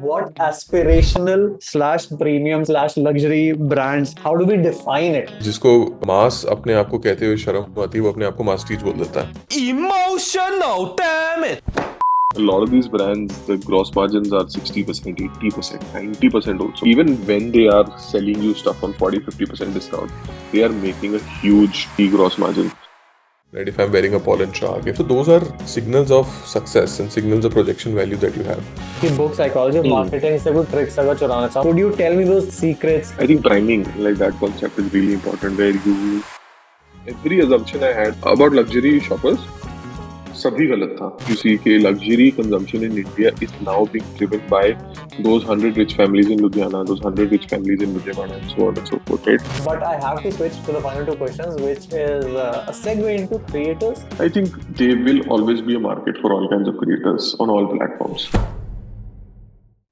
What aspirational slash premium slash luxury brands, how do we define it? जिसको मास अपने आप को कहते हुए शर्म आती है वो अपने आप को मास्टीज बोल देता है. Emotional, damn it! A lot of these brands, the gross margins are 60%, 80%, 90% also. Even when they are selling you stuff on 40-50% discount, they are making a huge gross margin. Right? If I'm wearing a pollen shark, so those are signals of success and signals of projection value that you have. कि book psychology of marketing से कोई tricks अगर चुराना चाहो, could you tell me those secrets? I think priming, like that concept, is really important. Where you, every assumption I had about luxury shoppers, सभी गलत था. You see कि luxury consumption in India is now being driven by those 100 rich families in Ludhiana, those 100 rich families in Ludhiana, and so on and so forth, right? But I have to switch to the final two questions, which is a segue into creators. I think there will always be a market for all kinds of creators on all platforms.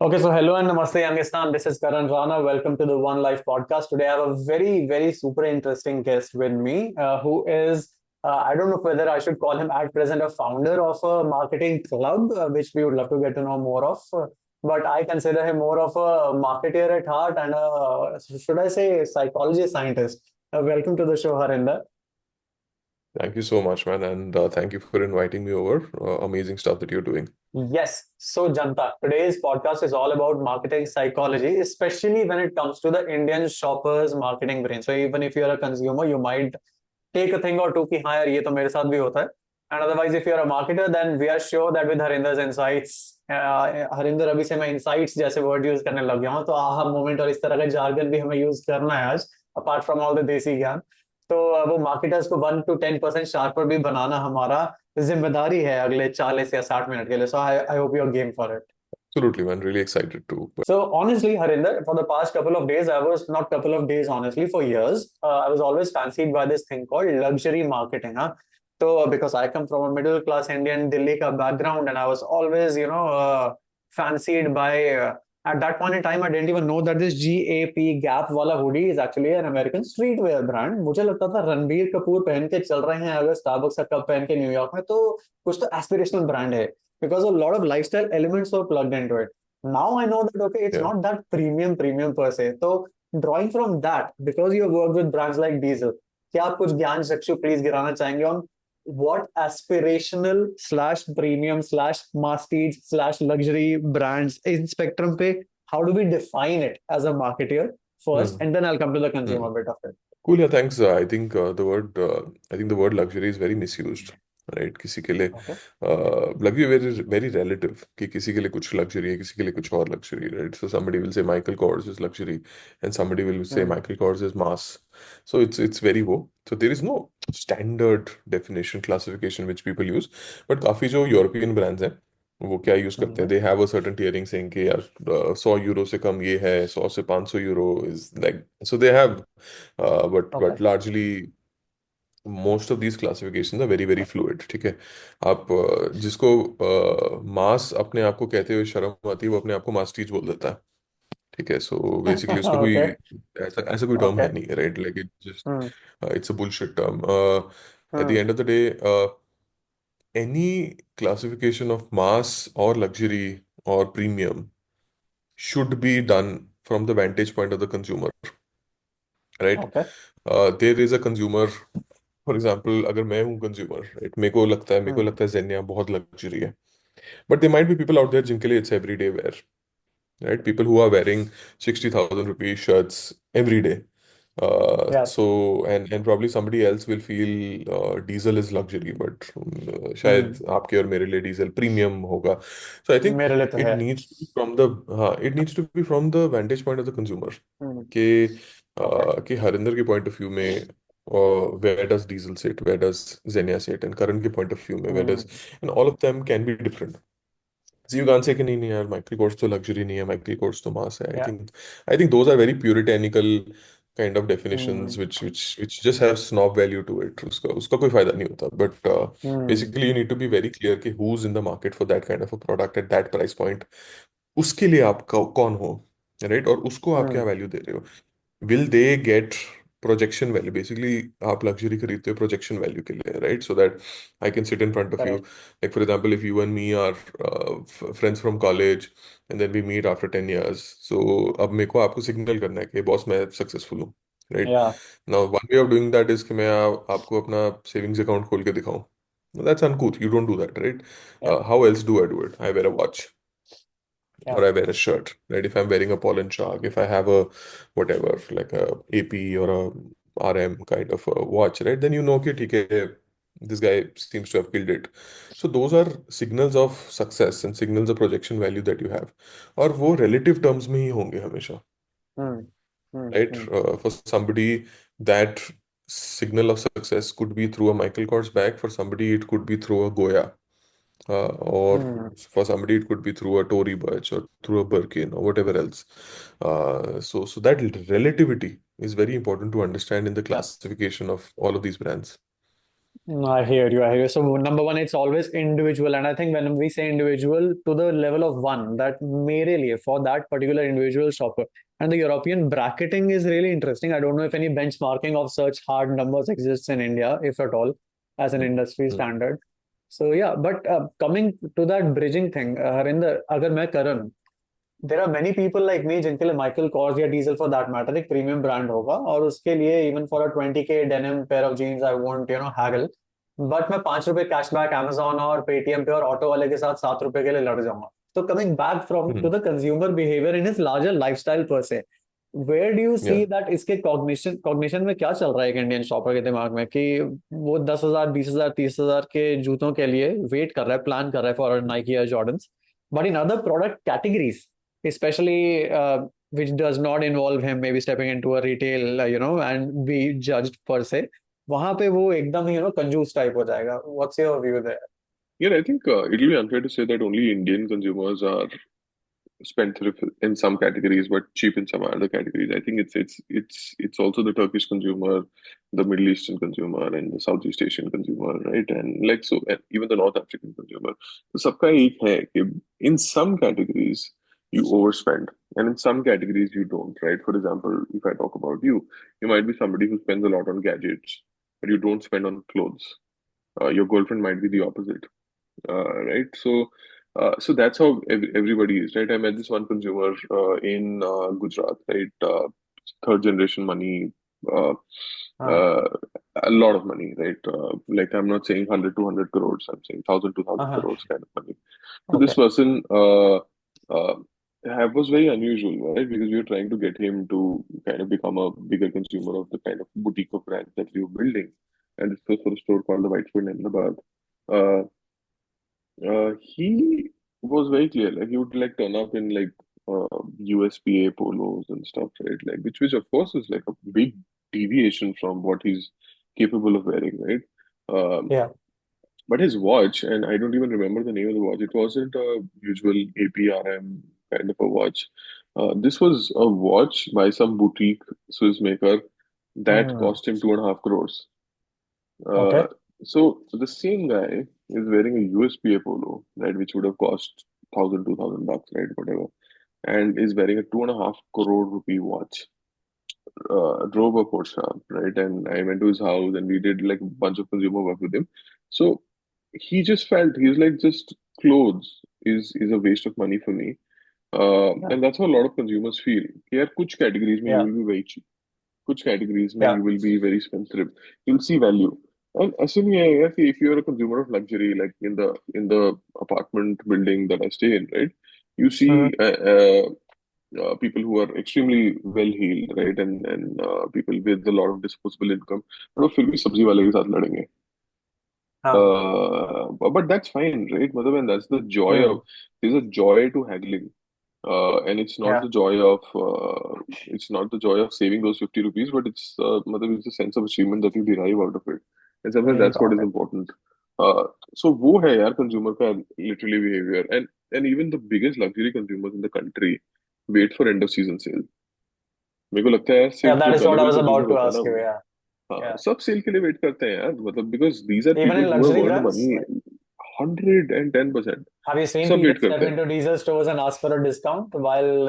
Okay, so hello and namaste, Youngistan. This is Karan, Rana. Welcome to the One Life podcast. Today I have a very super interesting guest with me, who is, I don't know whether I should call him at present a founder of a marketing club, which we would love to get to know more of. But I consider him more of a marketeer at heart and should I say, psychology scientist. Welcome to the show, Harinder. Thank you so much, man, and thank you for inviting me over. Amazing stuff that you're doing. Yes. So, Janta, today's podcast is all about marketing psychology, especially when it comes to the Indian shoppers marketing brain. So, even if you're a consumer, you might take a thing or two कि हाँ यार ये तो मेरे साथ भी होता है. And otherwise, if you're a marketer, then we are sure that with Harinder's insights, Harinder अभी से मैं insights जैसे word use करने लग गया हूँ, तो aha moment और इस तरह का jargon भी हमें use करना है आज, apart from all the देसी ज्ञान. तो वो मार्केटर्स को 1 to 10% शार्पर भी बनाना हमारा जिम्मेदारी है अगले 40 या 60 मिनट के लिए. So I hope you are game for it. Absolutely, man. Really excited too. So honestly, Harinder, for the past couple of days, I was not couple of days, honestly, for years, I was always fancied by this thing called luxury marketing. Huh? So because I come from a middle class Indian Delhi ka background, and I was always, fancied by. At that point in time, I didn't even know that this GAP Gap वाला hoodie is actually an American streetwear brand. मुझे लगता था रणबीर कपूर पहन के चल रहे हैं अगर स्टारबक्स का कप पहन के न्यूयॉर्क में, तो कुछ तो एस्पिरेशनल ब्रांड है. Because a lot of lifestyle elements were plugged into it. Now I know that okay, it's Yeah. not that premium per se. So drawing from that, because you have worked with brands like Diesel, क्या आप कुछ ज्ञान चक्षु please गिराना चाहेंगे on what aspirational slash premium slash masstige slash luxury brands in spectrum पे, how do we define it as a marketer first, Hmm. and then I'll come to the consumer Hmm. bit of it. Cool. Yeah, thanks. I think the word luxury is very misused. Right किसी के लिए Okay. Luxury very very relative कि किसी के लिए कुछ luxury है किसी के लिए कुछ और luxury right so somebody will say Michael Kors is luxury and somebody will say Hmm. Michael Kors is mass so it's very वो so there is no standard definition classification which people use but काफी जो European brands हैं वो क्या use करते हैं they have a certain tearing saying कि यार 100 यूरो से कम ये है 100 से 500 euro is like so they have Okay. But largely most of these classification are very very fluid ठीक है आप जिसको मास अपने आप को कहते हुए शर्म आती है वो अपने आप को मास्टीज बोल देता है ठीक है सो बेसिकली उसका कोई Okay. ऐसा ऐसा कोई टर्म है Okay. नहीं right like it just Hmm. It's a bullshit term at the Hmm. End of the day any classification of mass और लग्जरी और premium should be done from the vantage point of the consumer right Okay. there is a consumer for example अगर मैं हूँ consumer right मेरे को Hmm. लगता है जेनिया बहुत लग्जरी है but they might be people out there जिनके लिए it's everyday wear right people who are wearing 60,000 rupees shirts every day Yes. so and probably somebody else will feel diesel is luxury but Hmm. शायद आपके और मेरे लिए diesel premium होगा so I think मेरे लिए तो it है. needs to be from the हाँ it needs to be from the vantage point of the consumer Hmm. Okay. कि हरिंदर के पॉइंट ऑफ व्यू में where does diesel sit where does Xenia sit and Karan के point of view में where Hmm. does and all of them can be different so you can't say कि नहीं यार Michael Kors तो luxury नहीं है Michael Kors तो मास है Yeah. I think those are very puritanical kind of Hmm. definitions which just have snob value to it उसका उसका कोई फायदा नहीं होता but Hmm. basically you need to be very clear कि who's in the market for that kind of a product at that price point उसके लिए आप कौन हो राइट और उसको आप क्या Hmm. वैल्यू दे रहे हो will they get projection value, basically आप लग्जरी खरीदते हो प्रोजेक्शन वैल्यू के लिए, right? So that I can sit in front of you, Correct. Like for example if you and me are friends from college and then we meet after 10 years, so अब मेरे को आपको signal करना है कि boss मैं successful हूँ, right? Yeah. Now one way of doing that is कि मैं आपको अपना सेविंग्स अकाउंट खोल के दिखाऊं। That's uncouth, you don't do that, right? Yeah. How else do I do it? I wear a watch Yeah. or I wear a shirt, right? If I'm wearing a Pollen Shark, if I have a whatever, like a AP or a RM kind of a watch, right? Then you know, okay, okay, this guy seems to have killed it. So those are signals of success and signals of projection value that you have. और वो relative terms में ही होंगे हमेशा, Hmm. Hmm. right? Hmm. For somebody, that signal of success could be through a Michael Kors bag. For somebody, it could be through a Goya. Or Hmm. for somebody it could be through a Tory Burch or through a Birkin or whatever else. So that relativity is very important to understand in the classification of all of these brands. I hear you. I hear you. So number one, it's always individual, and I think when we say individual, to the level of one, that mere liye for that particular individual shopper. And the European bracketing is really interesting. I don't know if any benchmarking of such hard numbers exists in India, if at all, as an industry Mm. standard. So yeah, but coming to that bridging thing, Harinder, अगर मैं Karan, there are many people like me जिनके लिए Michael Kors या Diesel for that matter एक premium brand होगा और उसके लिए even for a 20K denim pair of jeans I won't haggle, but मैं 5 रुपए कैशबैक Amazon और पेटीएम पे और ऑटो वाले के साथ 7 रुपए के लिए लड़ जाऊंगा. तो coming back from to Mm. The consumer behaviour in his larger lifestyle पर से, where do you Yeah. See that इसके कॉग्निशन में क्या चल रहा है एक इंडियन शॉपर के दिमाग में कि वो 10,000 20,000 30,000 के जूतों के लिए वेट कर रहा है, प्लान कर रहा है फॉर नाइकी या Jordans, but in other product categories especially which does not involve him maybe stepping into a retail and be judged per se, वहां पे वो एकदम ही कंजूस टाइप हो जाएगा. What's your view there? Yeah, I think it'll be unfair to say that only Indian consumers are spendthrift in some categories, but cheap in some other categories. I think it's also the Turkish consumer, the Middle Eastern consumer, and the Southeast Asian consumer, right? And like so, and even the North African consumer. तो सबका एक है कि in some categories you overspend, and in some categories you don't, right? For example, if I talk about you, you might be somebody who spends a lot on gadgets, but you don't spend on clothes. Your girlfriend might be the opposite, right? So that's how everybody is, right? I met this one consumer in Gujarat, right? Third generation money, uh, हाँ. uh, a lot of money, right? Like I'm not saying 100, 200 crores, I'm saying 1,000, 2,000 हाँ. crores kind of money. So this Okay. person uh, was very unusual, right? Because we were trying to get him to kind of become a bigger consumer of the kind of boutique of brands that we were building. And this was for a store called the Whiteford in Ahmedabad. Uh, he was very clear. Like he would like turn up in like USPA polos and stuff, right? Like which of course is like a big deviation from what he's capable of wearing, right? Um, Yeah. but his watch, and I don't even remember the name of the watch. It wasn't a usual APRM kind of a watch. This was a watch by some boutique Swiss maker that Hmm. cost him 2.5 crores. Uh, Okay. so the same guy is wearing a USPA polo, right, which would have cost 1,000, 2,000 bucks, right, whatever, and is wearing a 2.5 crore rupee watch. Drove a Porsche, right, and I went to his house and we did like a bunch of consumer work with him. So he just felt he's like just clothes is a waste of money for me, Yeah. and that's how a lot of consumers feel. Yeah, कुछ categories में you Yeah. will be very cheap. कुछ categories में Yeah. you will be very spendthrift. You'll see value. And ऐसे नहीं है यार कि if you're a consumer of luxury, like in the apartment building that I stay in, right? You see Hmm. people who are extremely well heeled, right? And people with a lot of disposable income, but वो फिर भी सब्जी वाले के साथ लड़ेंगे. हाँ. But that's fine, right? मतलब, and that's the joy Hmm. of there's a joy to haggling. And Yeah. it's not the joy of saving those 50 rupees, but मतलब it's a sense of achievement that you derive out of it. And sometimes Very that's what is important. important. Uh, so वो है यार consumer का literally behavior. And even the biggest luxury consumers in the country wait for end of season sale. मेरे को लगता है यार Yeah, सिर्फ that जो is what I gullible was consumer about to होता है ना, ask you. Yeah. हाँ Yeah. सब सेल के लिए वेट करते हैं यार, मतलब because these are Even people in who have luxury earned brands, money like, 110%. have you seen सब people वेट step करते हैं into diesel stores and ask for a discount while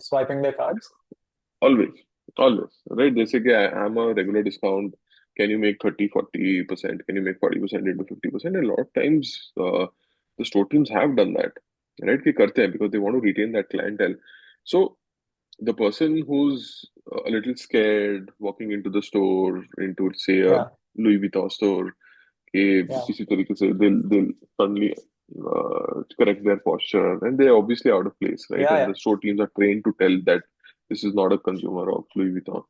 swiping their cards? always. Always, right? They say, I'm a regular discount. Can you make 30, 40%? Can you make 40% into 50%? And a lot of times, the store teams have done that, right? कि करते हैं because they want to retain that clientele. So the person who's a little scared walking into the store, into say a Yeah, Louis Vuitton store, कि yeah, किसी तरीके से they'll suddenly correct their posture, and they're obviously out of place, right? yeah, And yeah, the store teams are trained to tell that this is not a consumer of Louis Vuitton.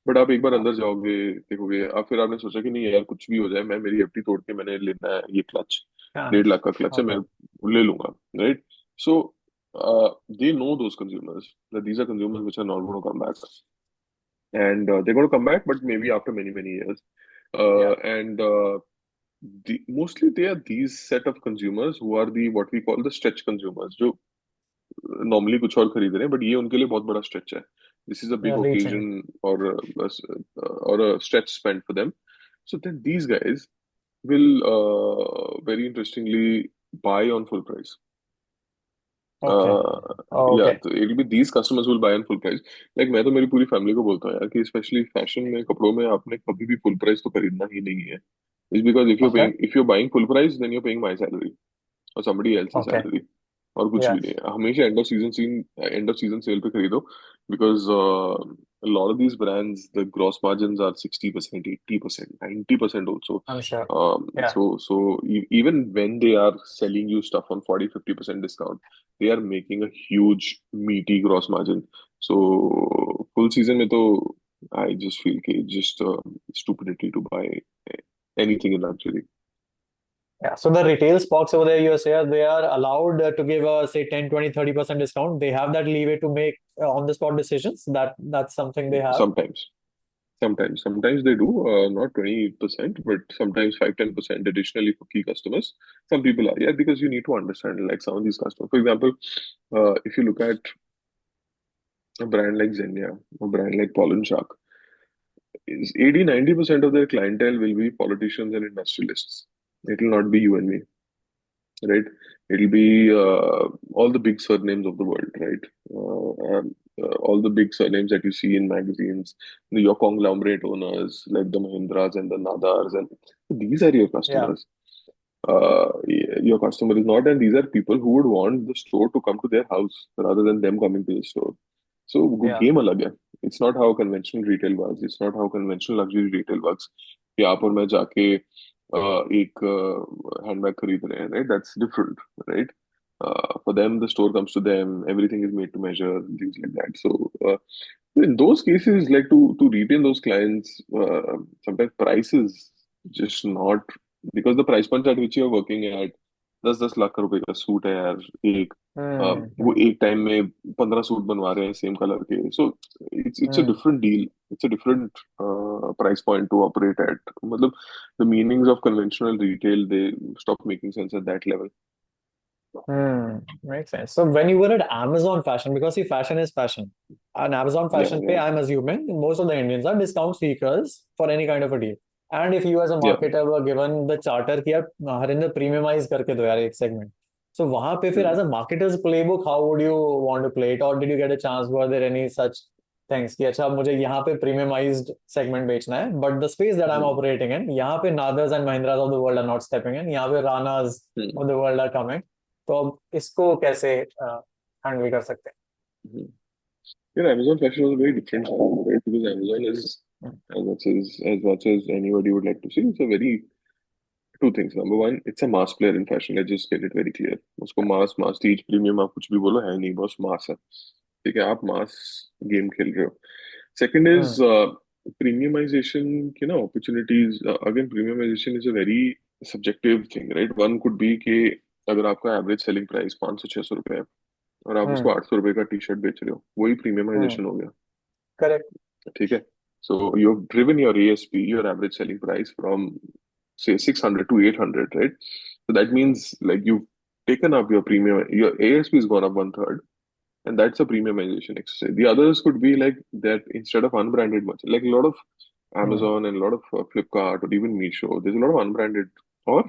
But आप एक बार अंदर जाओगे, देखोगे, आप फिर आपने सोचा कि नहीं यार कुछ भी हो जाए, मैं मेरी एफडी तोड़ के मैंने लेना है ये क्लच, yeah. 1.5 लाख का क्लच है, मैं Okay. ले लूंगा, right? So they know those consumers, that these are consumers which are not going to come back, and they're going to come back, but maybe after many years. Yeah, And mostly they are these set of consumers who are the what we call the stretch consumers, जो normally कुछ और खरीद रहे हैं, but ये उनके लिए बहुत बड़ा स्ट्रेच है. This is a big reaching. Occasion or a stretch spend for them. So then these guys will very interestingly buy on full price. Okay. या Okay. तो it be these customers will buy on full price. Like मैं तो मेरी पूरी family को बोलता हूँ यार कि स्पेशली फैशन में, कपड़ों में, आपने कभी भी फुल प्राइस तो खरीदना ही नहीं है. Is because Okay. If you buying full price then you paying my salary और somebody else's Okay. salary, और कुछ Yeah. भी नहीं है. हमेशा एंड ऑफ सीजन सेल पे खरीदो, because a lot of these brands, the gross margins are 60%, 80%, 90% also. I'm sure. Yeah. So even when they are selling you stuff on 40-50% discount, they are making a huge meaty gross margin. So full season में तो I just feel कि just stupidity to buy anything in luxury. Yeah. So the retail spots over there, you say they are allowed to give a say 10, 20, 30% discount. They have that leeway to make on the spot decisions. That's something they have. Sometimes. Sometimes they do, not 20%, but sometimes 5-10% additionally for key customers. Some people are, yeah, because you need to understand like some of these customers. For example, if you look at a brand like Xenia, a brand like Pollen Shark, is 80-90% of their clientele will be politicians and industrialists. It will not be you and me, right? It'll be all the big surnames of the world, right? All the big surnames that you see in magazines, your conglomerate owners like the Mahindras and the Nadars, and these are your Yeah. customers. Your customer is not, and these are people who would want the store to come to their house rather than them coming to the store. So, good Yeah. game alag hai. It's not how conventional retail works. It's not how conventional luxury retail works. कि आप और मैं जाके एक handbag खरीद रहे हैं, right? That's different, right? For them, the store comes to them. Everything is made to measure, things like that. So, in those cases, like to retain those clients, sometimes price is just not, because the price point at which you're working at, 10-10 lakh रुपए का suit है यार एक, वो Hmm. एक time में 15 suit बनवा रहे हैं सेम कलर के. So it's a Hmm. different deal. It's a different price point to operate at. मतलब the meanings of conventional retail, they stop making sense at that level. Makes sense. So when you were at Amazon Fashion, because see, fashion is fashion. On Amazon Yeah, Fashion Pay, yeah, I'm assuming most of the Indians are discount seekers for any kind of a deal. And if you as a yeah. marketer were given the charter कि यार Harinder premiumise करके दो यार एक segment. So वहां पे फिर Hmm. as a marketer's playbook, how would you want to play it? Or did you get a chance? Were there any such things कि अच्छा मुझे यहाँ पे premiumized segment बेचना है, but the space that I'm Hmm. operating in, यहाँ पे Nadas and Mahindras of the world are not stepping in, यहाँ पे Ranas Hmm. of the world are coming. तो अब इसको कैसे हैंडल कर सकते Hmm. Yeah, Amazon Fashion was a very different channel, right? Because Amazon is, हैं? as much as anybody would like to see, it's a very two things. Number one, it's a mass player in fashion. Let's just get it very clear. उसको mass stage premium आप कुछ भी बोलो है नहीं, बस mass है. ठीक है, आप mass game खेल रहे हो. Second is hmm premiumization. Opportunities. Again, premiumization is a very subjective thing, right? One could be कि अगर आपका average selling price 500-600 रुपए है और आप उसको हम्म 800 रुपए का टी शर्ट बेच रहे हो, वही हम्म प्रीमियमाइजेशन हो गया. करेक्ट ठीक है. So you've driven your ASP, your average selling price, from say 600 to 800, right? So that means like you've taken up your premium, your ASP has gone up one third, and that's a premiumization exercise. The others could be like that, instead of unbranded much, like a lot of hmm Amazon and a lot of Flipkart or even Meesho, there's a lot of unbranded, or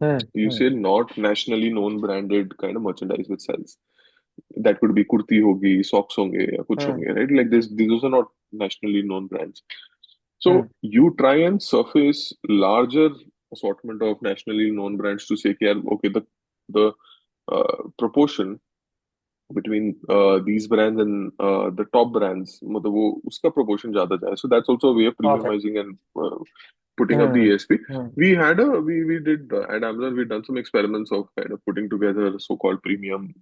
you hmm say not nationally known branded kind of merchandise which sells. that could be kurti hogi, socks honge, या कुछ Hmm. होंगे, right? Like this, these are not nationally known brands. So Hmm. you try and surface larger assortment of nationally known brands to say, कि यार, okay, the proportion between these brands and the top brands, मतलब वो उसका proportion ज़्यादा जाए. So that's also a way of Okay. premiumizing and putting up the Hmm. ASP. Hmm. We did at Amazon, we've done some experiments of kind of putting together so-called premium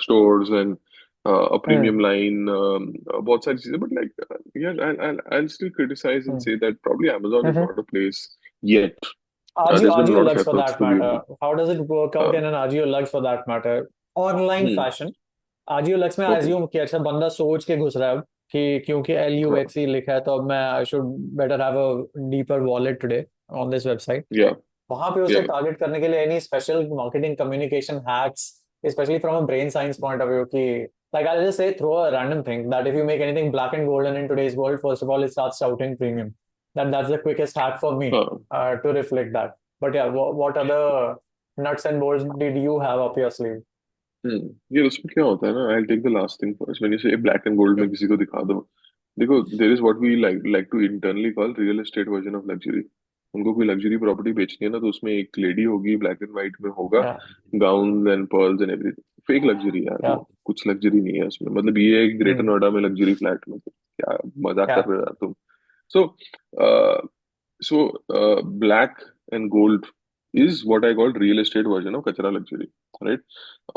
stores and a Hmm. premium line, बहुत सारी चीजें. But like, yeah, I'll still criticize and Hmm. say that probably Amazon is Mhm. not a place yet. Agio, There's been a Agio lot of Lux for efforts that to be matter. able. How does it work out Uh, in an Agio Lux for that matter? Online hmm, fashion. Agio Lux में okay. assume कि अच्छा बंदा सोच के घुस रहा है अब कि क्योंकि हाँ, LUXE लिखा है तो अब मैं I should better have a deeper wallet today on this website. yeah, वहां पे उसे yeah. टारगेट करने के लिए any special marketing communication hacks, especially from a brain science point of view कि like I'll just say throw a random thing that if you make anything black and golden in today's world, first of all it starts shouting premium. That's the quickest hack for me हाँ. to reflect that. But yeah, what other nuts and bolts did you have up your sleeve? ये उसमें क्या होता है ना, I take the last thing first. मैंने से black and gold में किसी को दिखा दो, देखो, there is what we like to internally call real estate version of luxury. उनको कोई लग्जरी प्रॉपर्टी बेचनी है ना, तो उसमें एक लेडी होगी, ब्लैक एंड व्हाइट में होगा, Yeah, gown and pearls and everything. Fake luxury यार, yeah, वो कुछ लग्जरी नहीं है उसमें. मतलब ये है कि ग्रेटर mm, नोएडा में लग्जरी फ्लैट में, तो क्या मजाक कर yeah, रहे हो यार तुम. सो black and gold is what I call real estate version of kachra luxury, right?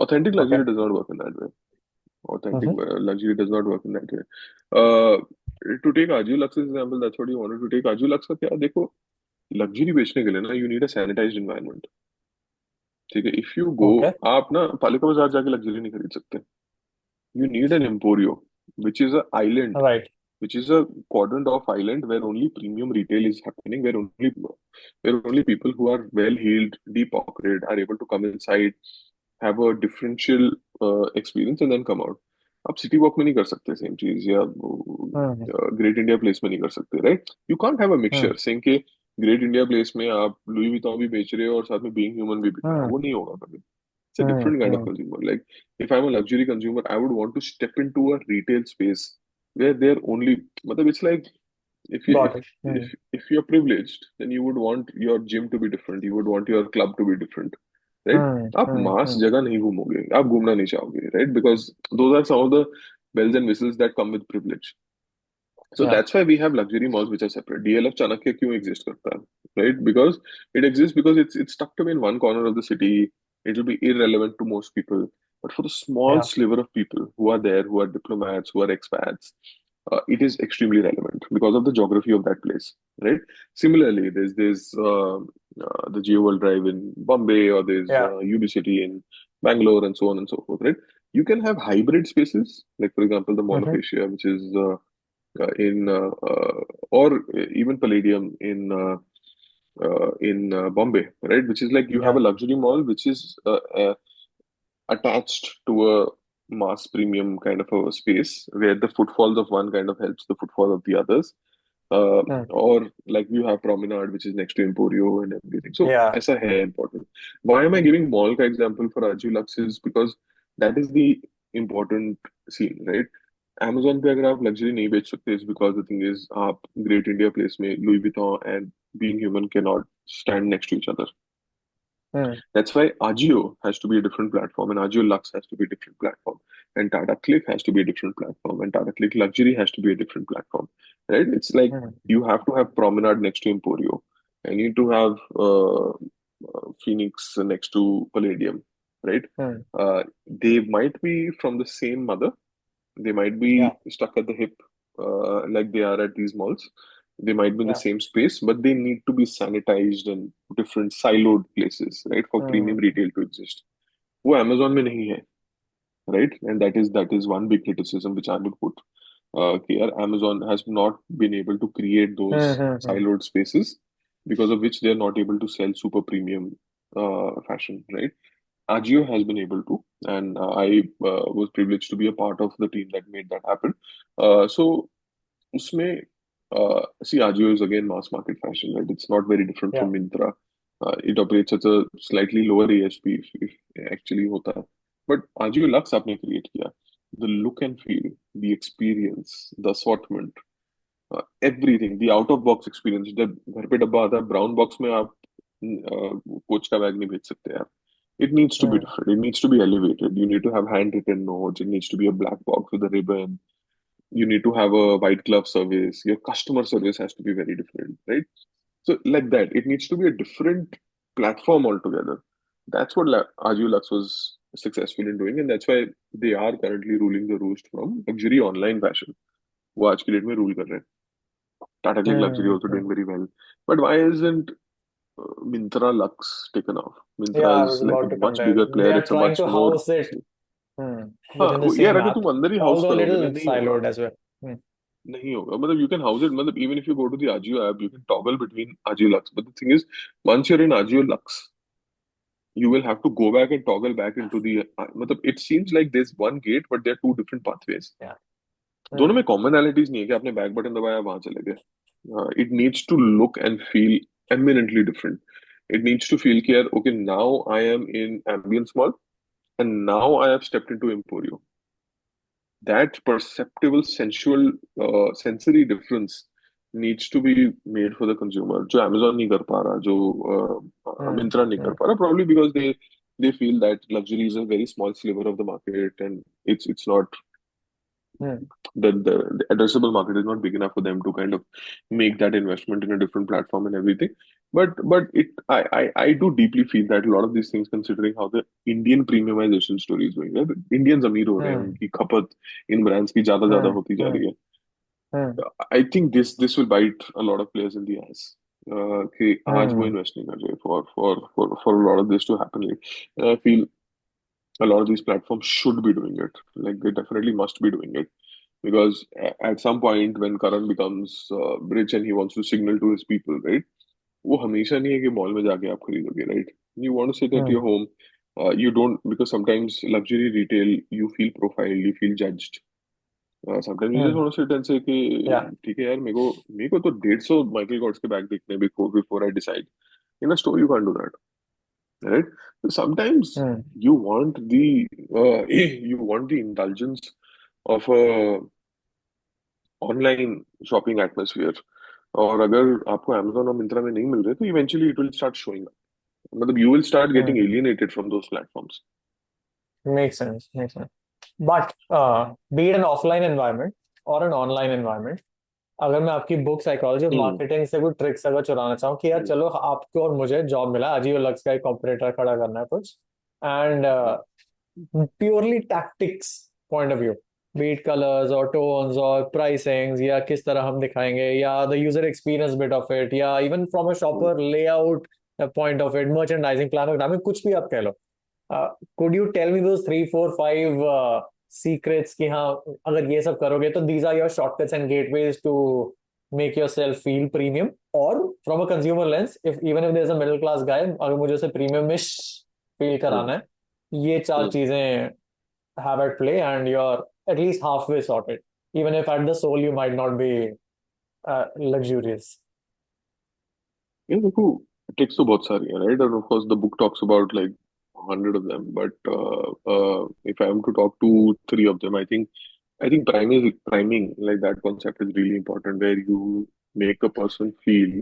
Authentic okay. luxury does not work in that way. Authentic Mm-hmm. luxury does not work in that way. Uh, to take Ajio Lux's example, that's what you wanted to take. Ajio Lux का क्या देखो, luxury बेचने के लिए ना, you need a sanitized environment. ठीक है, if you go, Okay, आप ना पालिका बाजार जाके luxury नहीं खरीद सकते. You need an emporio, which is a island, right. which is a quadrant of island where only premium retail is happening, where only people who are well heeled, deep pocketed are able to come inside, have a differential experience and then come out. आप city walk में नहीं कर सकते same चीज, या Mm, great India place में नहीं कर सकते, right? You can't have a mm, mixture saying के ग्रेट इंडिया प्लेस में आप लुई विटॉन भी बेच रहे हो और साथ में बीइंग ह्यूमन भी बिक रहा है, mm, वो नहीं होगा कभी. It's a mm, different kind of mm. consumer. Like if I'm a luxury consumer, I would want to step into a retail space where they're only. Matlab, it's like if you Got it. Mm, if you're privileged, then you would want your gym to be different. You would want your club to be different, right? mm, आप mm, mass mm. जगह नहीं घूमोगे, आप घूमना नहीं चाहोगे, right? Because those are some of the bells and whistles that come with privilege. So Yeah, that's why we have luxury malls which are separate. DLF Chanakya क्यों exist करता है, right? Because it exists because it's tucked away in one corner of the city. It will be irrelevant to most people, but for the small yeah. sliver of people who are there, who are diplomats, who are expats, it is extremely relevant because of the geography of that place, right? Similarly, there's the Geo World Drive in Bombay, or there's Yeah. UB City in Bangalore, and so on and so forth, right? You can have hybrid spaces, like for example, the Mall of Mm-hmm. Asia, which is in or even Palladium in Bombay, right? Which is like you have Yeah. a luxury mall which is attached to a mass premium kind of a space where the footfalls of one kind of helps the footfall of the others. Mm. Or like you have Promenade, which is next to Emporio and everything. So, Yeah. ऐसा है important. Why am I giving mall का example for Ajulux is because that is the important scene, right? Amazon पे अगर आप luxury नहीं बेच सकते is because the thing is आप Great India Place में Louis Vuitton and Being Human cannot stand next to each other. Mm. That's why Agio has to be a different platform, and Agio Lux has to be a different platform, and Tata Click has to be a different platform, and Tata Click Luxury has to be a different platform, right? It's like Mm. you have to have Promenade next to Emporio, and you need to have Phoenix next to Palladium, right? Mm. They might be from the same mother, they might Yeah. be stuck at the hip, like they are at these malls. They might be in the Yeah. same space, but they need to be sanitized and different siloed places, right, for premium Mm. retail to exist. वो Amazon में नहीं है, right? And that is one big criticism which I would put. Here, Amazon has not been able to create those Mm-hmm. siloed spaces because of which they are not able to sell super premium fashion, right? Agio has been able to, and I was privileged to be a part of the team that made that happen. So, usme, see, Agio is again mass market fashion, right? It's not very different Yeah. from Myntra. It operates at a slightly lower ASP if actually hota hai. But Ajio lux आपने create किया, the look and feel, the experience, the assortment, everything, the out of box experience. जब घर पे डब्बा आता है brown box में, आप कोच का बैग नहीं भेज सकते यार। It needs to be Hmm. different. It needs to be elevated. You need to have handwritten notes. It needs to be a black box with a ribbon. You need to have a white glove service. Your customer service has to be very different, right? So like that, it needs to be a different platform altogether. That's what Ajio Lux was successful in doing, and that's why they are currently ruling the roost from luxury online fashion. वो आज की date में rule कर रहे हैं. Tata Click Luxury also Hmm. doing very well. But why isn't Myntra Lux taken off? Yeah, Myntra I is was like about a to much compare. bigger They player. are It's a trying much to more. house it हाँ within the यार, same अगर app, तुम अंदर ही house although a करोगे ना, little नहीं होगा. siloed as well. Hmm. नहीं होगा, मतलब you can house it, मतलब even if you go to the Ajio app, you can toggle between Ajio Lux. But the thing is, once you're in Ajio Lux, you will have to go back and toggle back into the. मतलब it seems like there's one gate, but there are two different pathways. Yeah. दोनों Hmm. में commonalities नहीं है कि आपने back button दबाया वहां चले गए. It needs to look and feel eminently different. It needs to feel कि यार, okay, now I am in Ambience Mall and now I have stepped into Emporio. That perceptible sensual sensory difference needs to be made for the consumer, जो Amazon नहीं कर पा रहा, जो Hmm. Myntra नहीं कर Hmm. पा रहा, probably because they feel that luxury is a very small sliver of the market, and it's not, Hmm. the addressable market is not big enough for them to kind of make that investment in a different platform and everything. But I do deeply feel that a lot of these things, considering how the Indian premiumization story is going, right? Indians अमीर हो रहे हैं, Hmm. उनकी खपत इन brands की ज्यादा Hmm. होती जा Hmm. रही है. Hmm. I think this will bite a lot of players in the ass. कि आज वो Hmm. invest नहीं कर रहे for a lot of this to happen. And I feel a lot of these platforms should be doing it. Like they definitely must be doing it. Because at some point when Karan becomes rich and he wants to signal to his people, right? वो हमेशा नहीं है कि mall में जाके आप खरीदोगे, right? You want to sit at Hmm. your home. You don't, because sometimes luxury retail, you feel profiled, you feel judged. Sometimes you just Hmm. want to sit and say कि Yeah. ठीक है यार, मेरे को तो 150 Michael course के bag देखने before I decide. In a store you can't do that, right? So sometimes Hmm. you want the you want the indulgence of a online shopping atmosphere. और अगर आपको Amazon और मिंत्रा में नहीं मिल रहे, तो eventually it will start showing up. मतलब you will start getting Hmm. Alienated from those platforms. Makes sense. Makes sense. But be it an offline environment or an online environment, अगर मैं आपकी book psychology of hmm. Marketing से कोई tricks अगर चुराना चाहूँ कि यार हम्म. चलो आपको और मुझे जॉब मिला, अजियो लक्स का एक कॉम्पिटिटर खड़ा करना है कुछ, and purely tactics point of view, beat colours और टोन्स और प्राइसिंग्स या किस तरह हम दिखाएंगे या the user experience bit of it या even from a shopper layout point of it, merchandising plan of ग्रामिंग, कुछ भी आप कह लो. Could you tell me those 3, 4, 5 secrets कि हाँ अगर ये सब करोगे तो these are your shortcuts and gateways to make yourself feel premium, or from a consumer lens, if even if there's a middle class guy, अगर मुझे उसे premiumish feel कराना है, ये चार चीजें have at play and you're at least halfway sorted, even if at the soul you might not be luxurious. ये देखो, ट्रिक्स तो बहुत सारी है, right? End of course the book talks about like 100 of them, but if I am to talk to 3 of them, I think priming, like that concept is really important, where you make a person feel,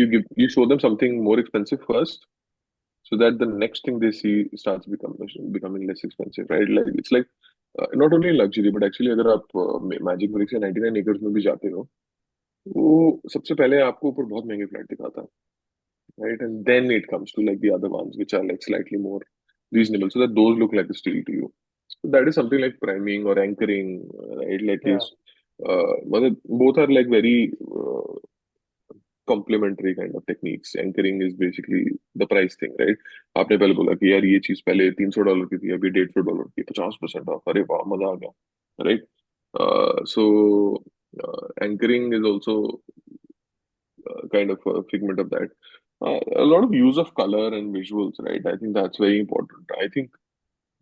you show them something more expensive first, so that the next thing they see starts becoming less expensive, right? Like it's like not only luxury, but actually अगर आप magic BRICS या 99 acres में भी जाते हो, वो सबसे पहले आपको ऊपर बहुत महंगे फ्लैट दिखाता है, right? And then it comes to like the other ones which are like slightly more reasonable, so that those look like a steal to you. So that is something like priming or anchoring, right? Like Yeah. is both are like very complementary kind of techniques. Anchoring is basically the price thing, right? आपने पहले बोला कि यार ये चीज पहले $300 की थी, अभी $150 की, 50% ऑफ, अरे वाह मजा आ गया, right? So anchoring is also kind of a figment of that. A lot of use of color and visuals, right? I think that's very important. I think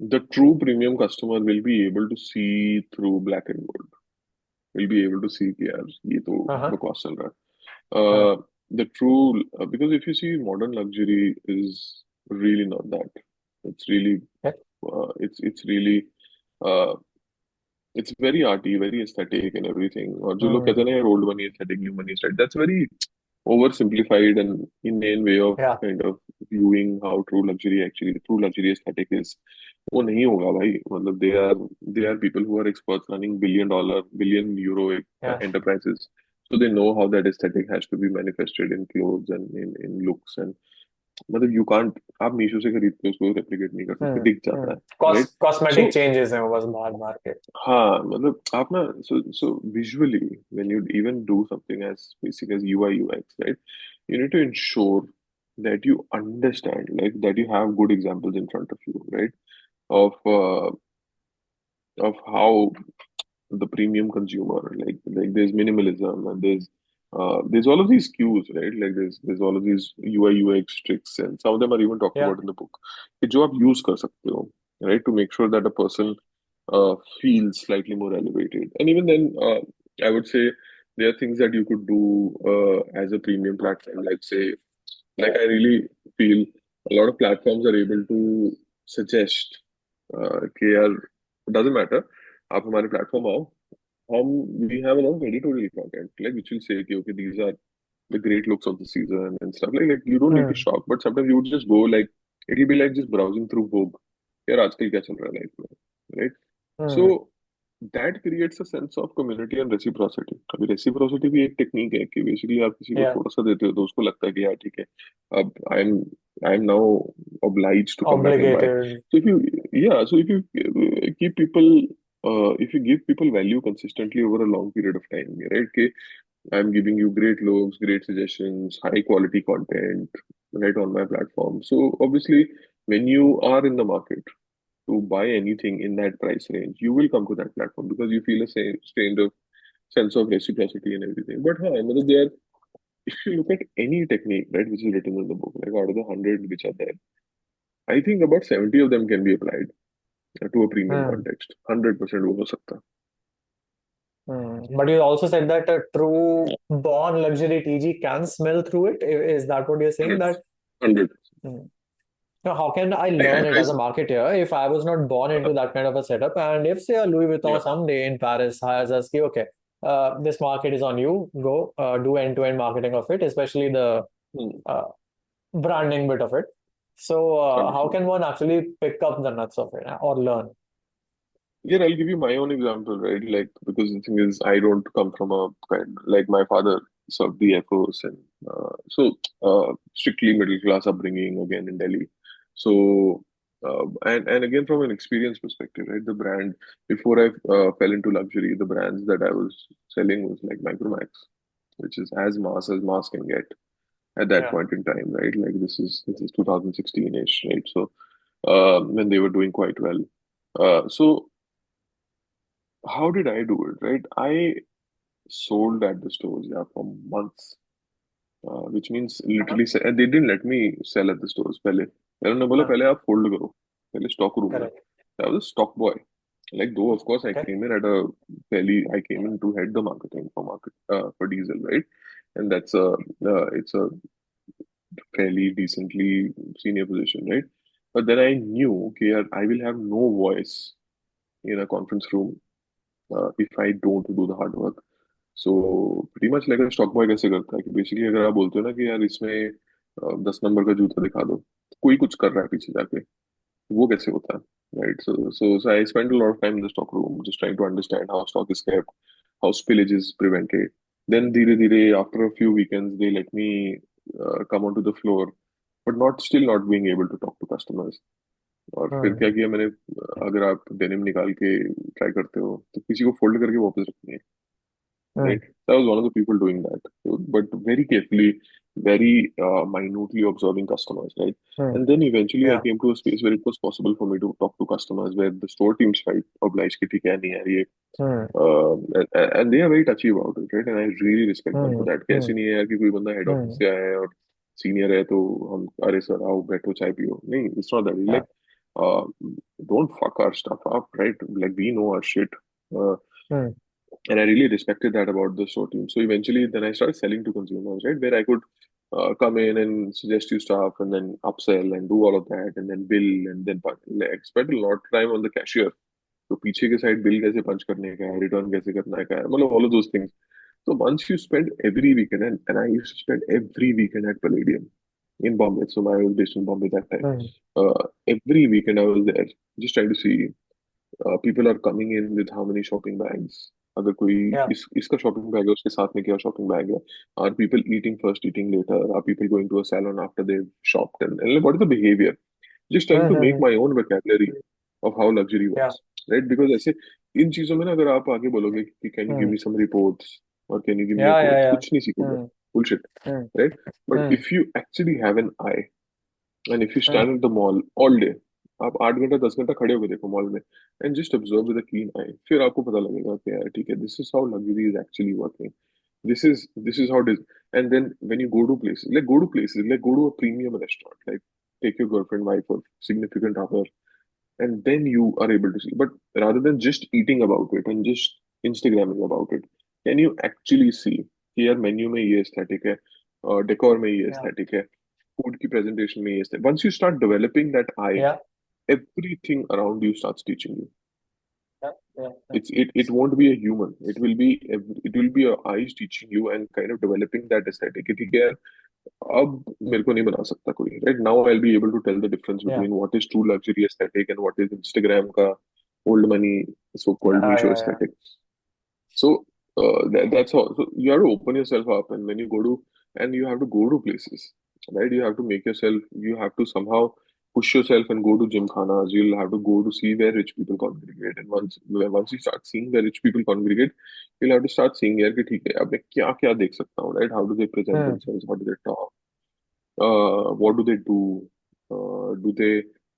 the true premium customer will be able to see through black and gold. Will be able to see कि यार ये तो Uh-huh. बकवास चल रहा है. Uh, The true, because if you see modern luxury is really not that. It's really yeah. it's really uh, it's very arty, very aesthetic and everything. और जो लोग कहते हैं Hmm. ना यार old money aesthetic, new money aesthetic, that's very oversimplified and inane way of Yeah. kind of viewing how true luxury aesthetic is. वो नहीं होगा भाई. मतलब they are people who are experts running billion euro Yeah. enterprises. So they know how that aesthetic has to be manifested in clothes and in looks and मतलब you can't. आप मीशो से खरीद के उसको replicate नहीं कर सकते, Hmm. दिख जाता Hmm. है, right? So Cosmetic changes हैं वो बस बाहर मार्केट. हाँ मतलब आप ना so visually when you even do something as basic as UI UX, right, you need to ensure that you understand, like that you have good examples in front of you, right, of how the premium consumer, like there's minimalism and there's all of these cues, right, like there's all of these UI UX tricks and some of them are even talked Yeah. about in the book कि जो आप use कर सकते हो, right, to make sure that a person feels slightly more elevated. And even then, I would say there are things that you could do as a premium platform. Let's say, like I really feel a lot of platforms are able to suggest कि यार it doesn't matter, आप हमारे platform आओ, we have a lot of editorial content like which will say कि okay these are the great looks of the season and stuff like you don't need to Hmm. shop, but sometimes you would just go like it'll be like just browsing through Vogue. यार आजकल क्या चल रहा है life में, right? So Hmm. that creates a sense of community and reciprocity. अभी reciprocity भी एक टेक्निक है कि बेसिकली आप किसी को Yeah. थोड़ा सा देते हो तो उसको लगता है कि यार ठीक है, अब I am now obliged to come back and buy. Obligated. So if you yeah, so if you keep people if you give people value consistently over a long period of time, right? Okay, I'm giving you great looks, great suggestions, high quality content, right on my platform. So obviously, when you are in the market to buy anything in that price range, you will come to that platform because you feel a strange of sense of reciprocity and everything. But huh, another there, if you look at any technique, right, which is written in the book, like out of the 100 which are there, I think about 70 of them can be applied to a premium Hmm. context. 100% वो हो सकता है. Hmm. But you also said that a true born luxury TG can smell through it. Is that what you're saying? 100%. That 100%. Hmm. Now, how can I I, learn it I, as a marketer if I was not born into that kind of a setup? And if, say, a Louis yeah. Vuitton someday in Paris hires us, ki, okay, this market is on you, go do end-to-end marketing of it, especially the Hmm. uh, branding bit of it. So, how 100%. can one actually pick up the nuts of it or learn? Yeah, I'll give you my own example, right? Like, because the thing is, I don't come from a kind like my father served the Air Force and strictly middle class upbringing again in Delhi. So, and again from an experience perspective, right? The brand before I fell into luxury, the brands that I was selling was like Micromax, which is as mass can get at that Yeah. point in time, right? Like this is 2016-ish, right? So, when they were doing quite well. So how did I do it, right? I sold at the stores, yeah, for months, which means Uh-huh. literally, and they didn't let me sell at the stores. पहले उन्होंने बोला Uh, पहले आप fold करो, पहले stock room में. correct. I was a stock boy. Like though, of course, Okay. I came in to head the marketing for diesel, right? And it's a fairly decently senior position, right? But then I knew, okay, यार, I will have no voice in a conference room if I don't do the hard work. So pretty much like stock boy कैसे करता है कि basically अगर आप बोलते हो ना कि यार इसमें 10 नंबर का जूता दिखा दो, कोई कुछ कर रहा है पीछे जाके, वो कैसे होता है, right? So I spent a lot of time in the stock room just trying to understand how stock is kept, how spillage is prevented. Then धीरे धीरे after a few weekends they let me come onto the floor, but still not being able to talk to customers. और फिर Hmm. क्या किया मैंने, अगर आप denim निकाल के ट्राई करते हो तो किसी को फोल्ड करके वापस रखनी है, Hmm. right? So I was one of the people doing that, but very carefully, very minutely observing customers, right? Hmm. And then eventually I Yeah. came to a space where it was possible for me to talk to customers, where the store teams felt obliged कि ठीक है नहीं यार ये, Hmm. and they are very touchy about it, right? And I really respect them for Hmm. that. Hmm. कैसे नहीं है यार कि कोई बंदा हेड ऑफिस Hmm. से आया है और सीनियर है तो हम अरे सर आओ बैठो चाय पियो, नहीं, it's not that. It's Yeah. like uh, don't fuck our stuff up, right? Like we know our shit. Uh, Hmm. and I really respected that about the store team. So eventually, then I started selling to consumers, right? Where I could come in and suggest you stuff and then upsell and do all of that and then bill and then like, spend a lot of time on the cashier. तो पीछे के side bill कैसे पंच करने का है, return कैसे करने का है, मतलब all of those things. So once you spend every weekend, and I used to spend every weekend at Palladium in Bombay. So I was based in Bombay that time. Hmm. Every weekend I was there, just trying to see people are coming in with how many shopping bags. अगर कोई Yeah. इसका shopping bag है उसके साथ में क्या shopping bag है? Are people eating first, eating later? Are people going to a salon after they've shopped? And what is the behavior? Just trying to make Hmm. my own vocabulary of how luxury Yeah. works, right? Because ऐसे इन चीजों में ना अगर आप आगे बोलोगे कि can you give Hmm. me some reports or can you give me a Yeah, quote, yeah, yeah. कुछ नहीं सीखोगे, Hmm. bullshit, Hmm. right? But Hmm. if you actually have an eye and if you Hmm. stand at the mall all day, आप 8 घंटा 10 घंटा खड़े होके देखो mall में and just observe with a keen eye, फिर आपको पता लगेगा कि यार ठीक है, this is how luxury is actually working. This is how it is. And then when you go to places, like go to a premium restaurant, like take your girlfriend, wife, or significant other, and then you are able to see. But rather than just eating about it and just Instagramming about it, can you actually see कि यार menu में ये aesthetic है, decor में ये Yeah. aesthetic है, food की presentation में ये aesthetic. Once you start developing that eye, Yeah. everything around you starts teaching you. Yeah. Yeah. It won't be a human. It will be your eyes teaching you and kind of developing that aesthetic. कि ठीक है यार, अब मेरे को नहीं बना सकता कोई, right? Now I'll be able to tell the difference Yeah. between what is true luxury aesthetic and what is Instagram का old money so-called Yeah. Misho Yeah. aesthetic. So that's all. So you have to open yourself up, and when you go to and you have to go to places, right? You have to make yourself. You have to somehow push yourself and go to gymkhanas. You'll have to go to see where rich people congregate, and once you start seeing where rich people congregate, you'll have to start seeing यार कि ठीक है, अब मैं क्या क्या देख सकता हूँ, right? How do they present Hmm. themselves? How do they talk? What do they do? Do they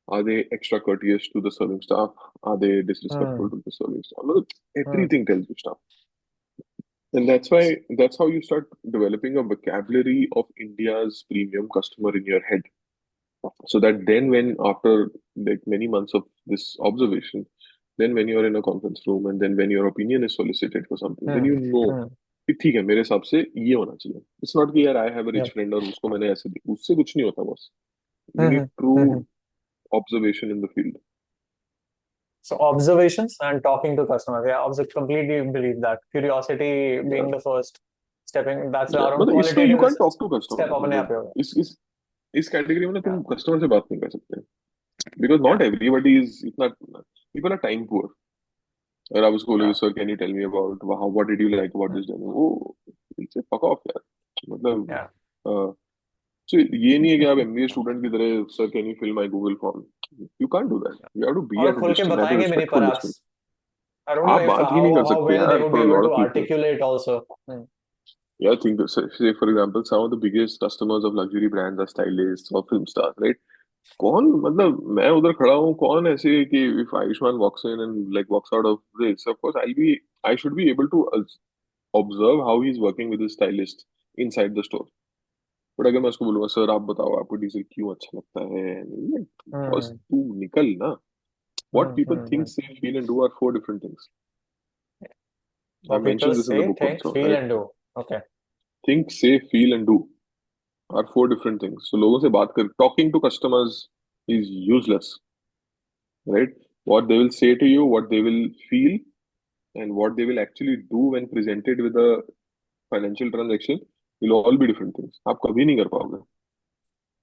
are they extra courteous to the serving staff? Are they disrespectful Hmm. to the serving staff? Well, Hmm. everything tells you stuff. And that's how you start developing a vocabulary of India's premium customer in your head. So that then when after like many months of this observation, then when you're in a conference room and then when your opinion is solicited for something, then Hmm. you know Hmm. कि ठीक है मेरे हिसाब से ये होना चाहिए. It's not कि यार I have a Yeah. rich friend और उसको मैंने ऐसे दिया, उससे कुछ नहीं होता boss. You Hmm. need true Hmm. observation in the field. So observations and talking to customers. Yeah, I completely believe that. Curiosity being Yeah. the first stepping. That's Yeah. our own मतलब इसमें you qualitative can't talk to customer. step अपने आप मतलब पे होगा. इस category में ना Yeah. तुम कस्टमर से बात नहीं कर सकते. Because not Yeah. everybody is इतना people are time poor. अगर आप उसको बोलोगे Yeah. Sir can you tell me about what did you like about this demo, वो इट्स फक ऑफ यार. मतलब Yeah. सो ये नहीं है कि आप एमबीए स्टूडेंट की तरह sir can you fill my Google form. You can't do that. You have to be और एट अ खुल के डिस्टेंस, एट अ बताएंगे भी नहीं respectful perhaps. Distance. I don't know आप if बात ही नहीं कर how सकते well they यार would for be a able lot to of people. articulate also. Yeah, think say for example some of the biggest customers of luxury brands are stylists or film stars, right? कौन मतलब मैं उधर खड़ा हूँ, कौन ऐसे है कि if Ayushman walks in and like walks out of this, of course I should be able to observe how he's working with his stylist inside the store. But अगर मैं उसको बोलूंगा सर आप बताओ आपको डीजल क्यों अच्छा लगता है, बस Hmm. तू निकल ना. What Hmm. people Hmm. think, say, feel, and do are four different things. I What people mentioned this in the say, book think, also, feel, right? and do. Okay. Think, say, feel, and do are four different things. So लोगों से बात कर talking to customers is useless, right? What they will say to you, what they will feel, and what they will actually do when presented with a financial transaction will all be different things. आप कभी नहीं कर पाओगे.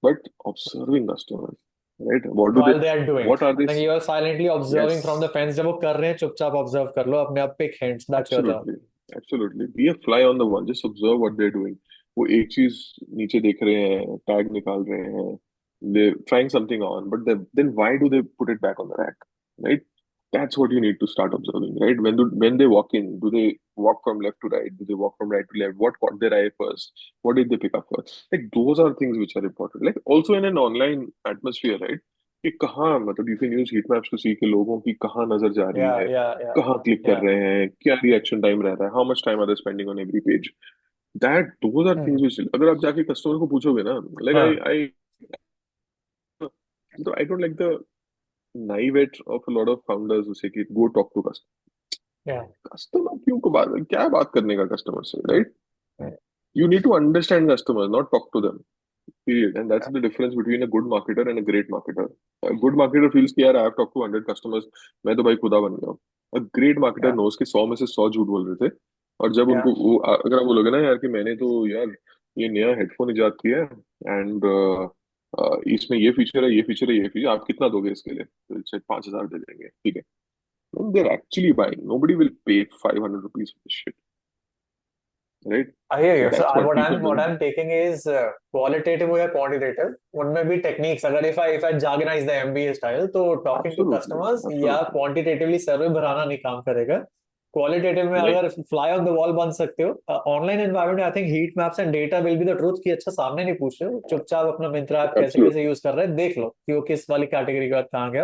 But observing customers, right? While they are doing, What are they? like you are silently observing from the Yes, fence. जब वो कर रहे हैं चुपचाप observe कर लो अपने आप pick hints. That's your job. absolutely, absolutely. Be a fly on the wall. Just observe what they're doing. वो एक चीज नीचे देख रहे हैं, टैग निकाल रहे हैं, they're trying something on, but then why do they put it back on the rack, right? That's what you need to start observing, right? When they walk in, do they walk from left to right? Do they walk from right to left? What caught their eye first? What did they pick up first? Like those are things which are important. Like also in an online atmosphere, right? कि कहाँ मतलब you can use heat maps to see कि लोगों की कहाँ नजर जा रही Yeah, है, yeah, yeah, कहाँ क्लिक कर yeah. रहे हैं, क्या रिएक्शन टाइम रहता है, how much time are they spending on every page. That those are Hmm. things which अगर आप जाके कस्टमर को पूछोगे ना, like हाँ. I don't like the naivete of a lot of founders who say कि go talk to customer. Yeah. Customer क्यों को बात क्या बात करने का कस्टमर से, right? You need to understand customers, not talk to them. Period. And that's the difference between a good marketer and a great marketer. A good marketer feels कि यार I have talked to 100 customers, मैं तो भाई खुदा बन गया हूँ. A great marketer Yeah, knows कि 100 में से 100 झूठ बोल रहे थे. और जब yeah. उनको अगर आप बोलोगे ना यार कि मैंने तो यार ये नया हेडफोन इजाद किया है एंड इसमें ये फीचर है, ये फीचर है, ये फीचर, आप कितना दोगे इसके लिए? तो इसे 5,000 दे देंगे, ठीक है. They're actually buying. Nobody will pay 500 rupees for this shit, right? I hear you. So That's what what people I'm don't. taking is qualitative or quantitative. उनमें भी techniques. अगर if I jargonize the MBA style, तो talking to Absolutely, customers या absolutely. quantitatively survey भराना नहीं काम करेगा. Qualitative में नहीं, अगर फ्लाई ऑन द वॉल बन सकते हो, ऑनलाइन एनवायरनमेंट में I think heat maps and data will be the truth कि अच्छा सामने नहीं पूछ रहे हो, चुपचाप अपना मिंत्रा ऐप कैसे कैसे absolutely, यूज कर रहे हैं देख लो कि वो किस वाली कैटेगरी के बाद कहाँ गया.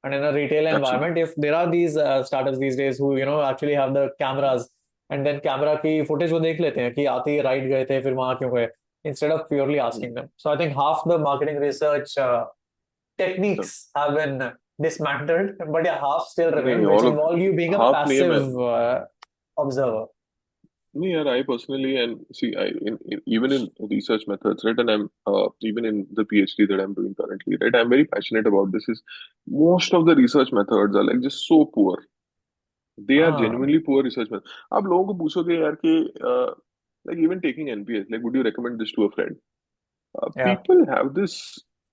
And in a retail absolutely. Environment if there are these startups these days who actually have the cameras and then camera की फुटेज वो देख लेते हैं कि आते ही राइट गए थे फिर वहां क्यों गए, instead of purely asking them. So I think half the marketing research No, techniques have been dismantled, but yeah, half still remain, नहीं, which all of involve you being a half नहीं है. मैं passive observer. नहीं यार, I personally and see I even in research methods, right, and I'm even in the PhD that I'm doing currently, right, I'm very passionate about this. Is most of the research methods are like just so poor. They are Ah, genuinely poor research methods. आप लोगों को पूछोगे यार कि like even taking NPS, like would you recommend this to a friend? yeah, People have this.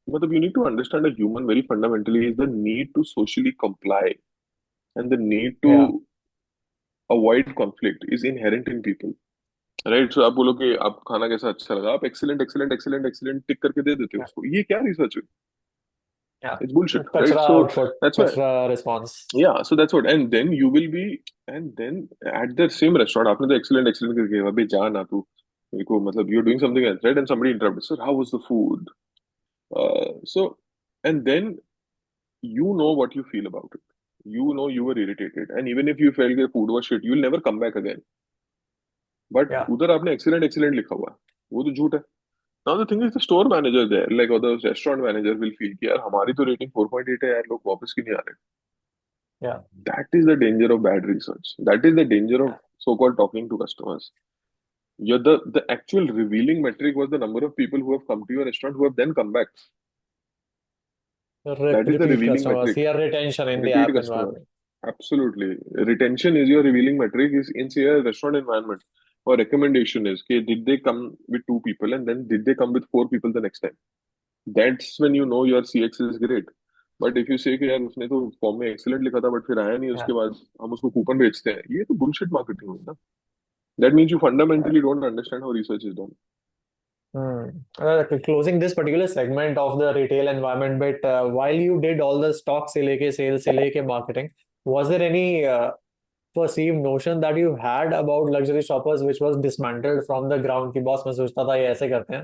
मतलब you need to understand a human very fundamentally is the need to socially comply and the need to yeah, avoid conflict is inherent in people. Right. So आप बोलो कि आप खाना कैसा अच्छा लगा, आप excellent excellent excellent excellent tick करके दे देते हो yeah, उसको. ये क्या रिसर्च है? yeah. It's bullshit, Kachra right. So output, that's why, kachra response. या so that's what. And then you will be, and then at the same restaurant आपने तो एक्सीलेंट एक्सीलेंट करके अबे जा ना तू, मेरे को मतलब you are doing something else, right, and somebody interrupt, sir how was the food? So and then you know what you feel about it. You know you were irritated, and even if you felt the food was shit, you'll never come back again. But Yeah, उधर आपने excellent excellent लिखा हुआ है, वो तो झूठ है. Now the thing is the store manager there, like, or the restaurant manager will feel कि यार हमारी तो rating 4.8 है यार, लोग वापस क्यों नहीं आ रहे? yeah, That is the danger of bad research. That is the danger of yeah. so-called talking to customers. The actual revealing metric was the number of people who have come to your restaurant who have then come back. That is the Repeat revealing customers, metric. here retention in the Repeat app customer. environment. Absolutely. Retention is your revealing metric is in say a restaurant environment. Or recommendation is okay, did they come with 2 people and then did they come with 4 people the next time? That's when you know your CX is great. But if you से कि यार उसने तो form में excellent लिखा था but फिर आया नहीं, Yeah. उसके बाद हम उसको कूपन बेचते हैं, ये तो बुलशिट मार्केटिंग हुई ना. That means you fundamentally don't understand how research is done. Hmm. Closing this particular segment of the retail environment, but while you did all the stock से लेके sales से लेके marketing, was there any perceived notion that you had about luxury shoppers which was dismantled from the ground कि boss मैं सोचता था ये ऐसे करते हैं,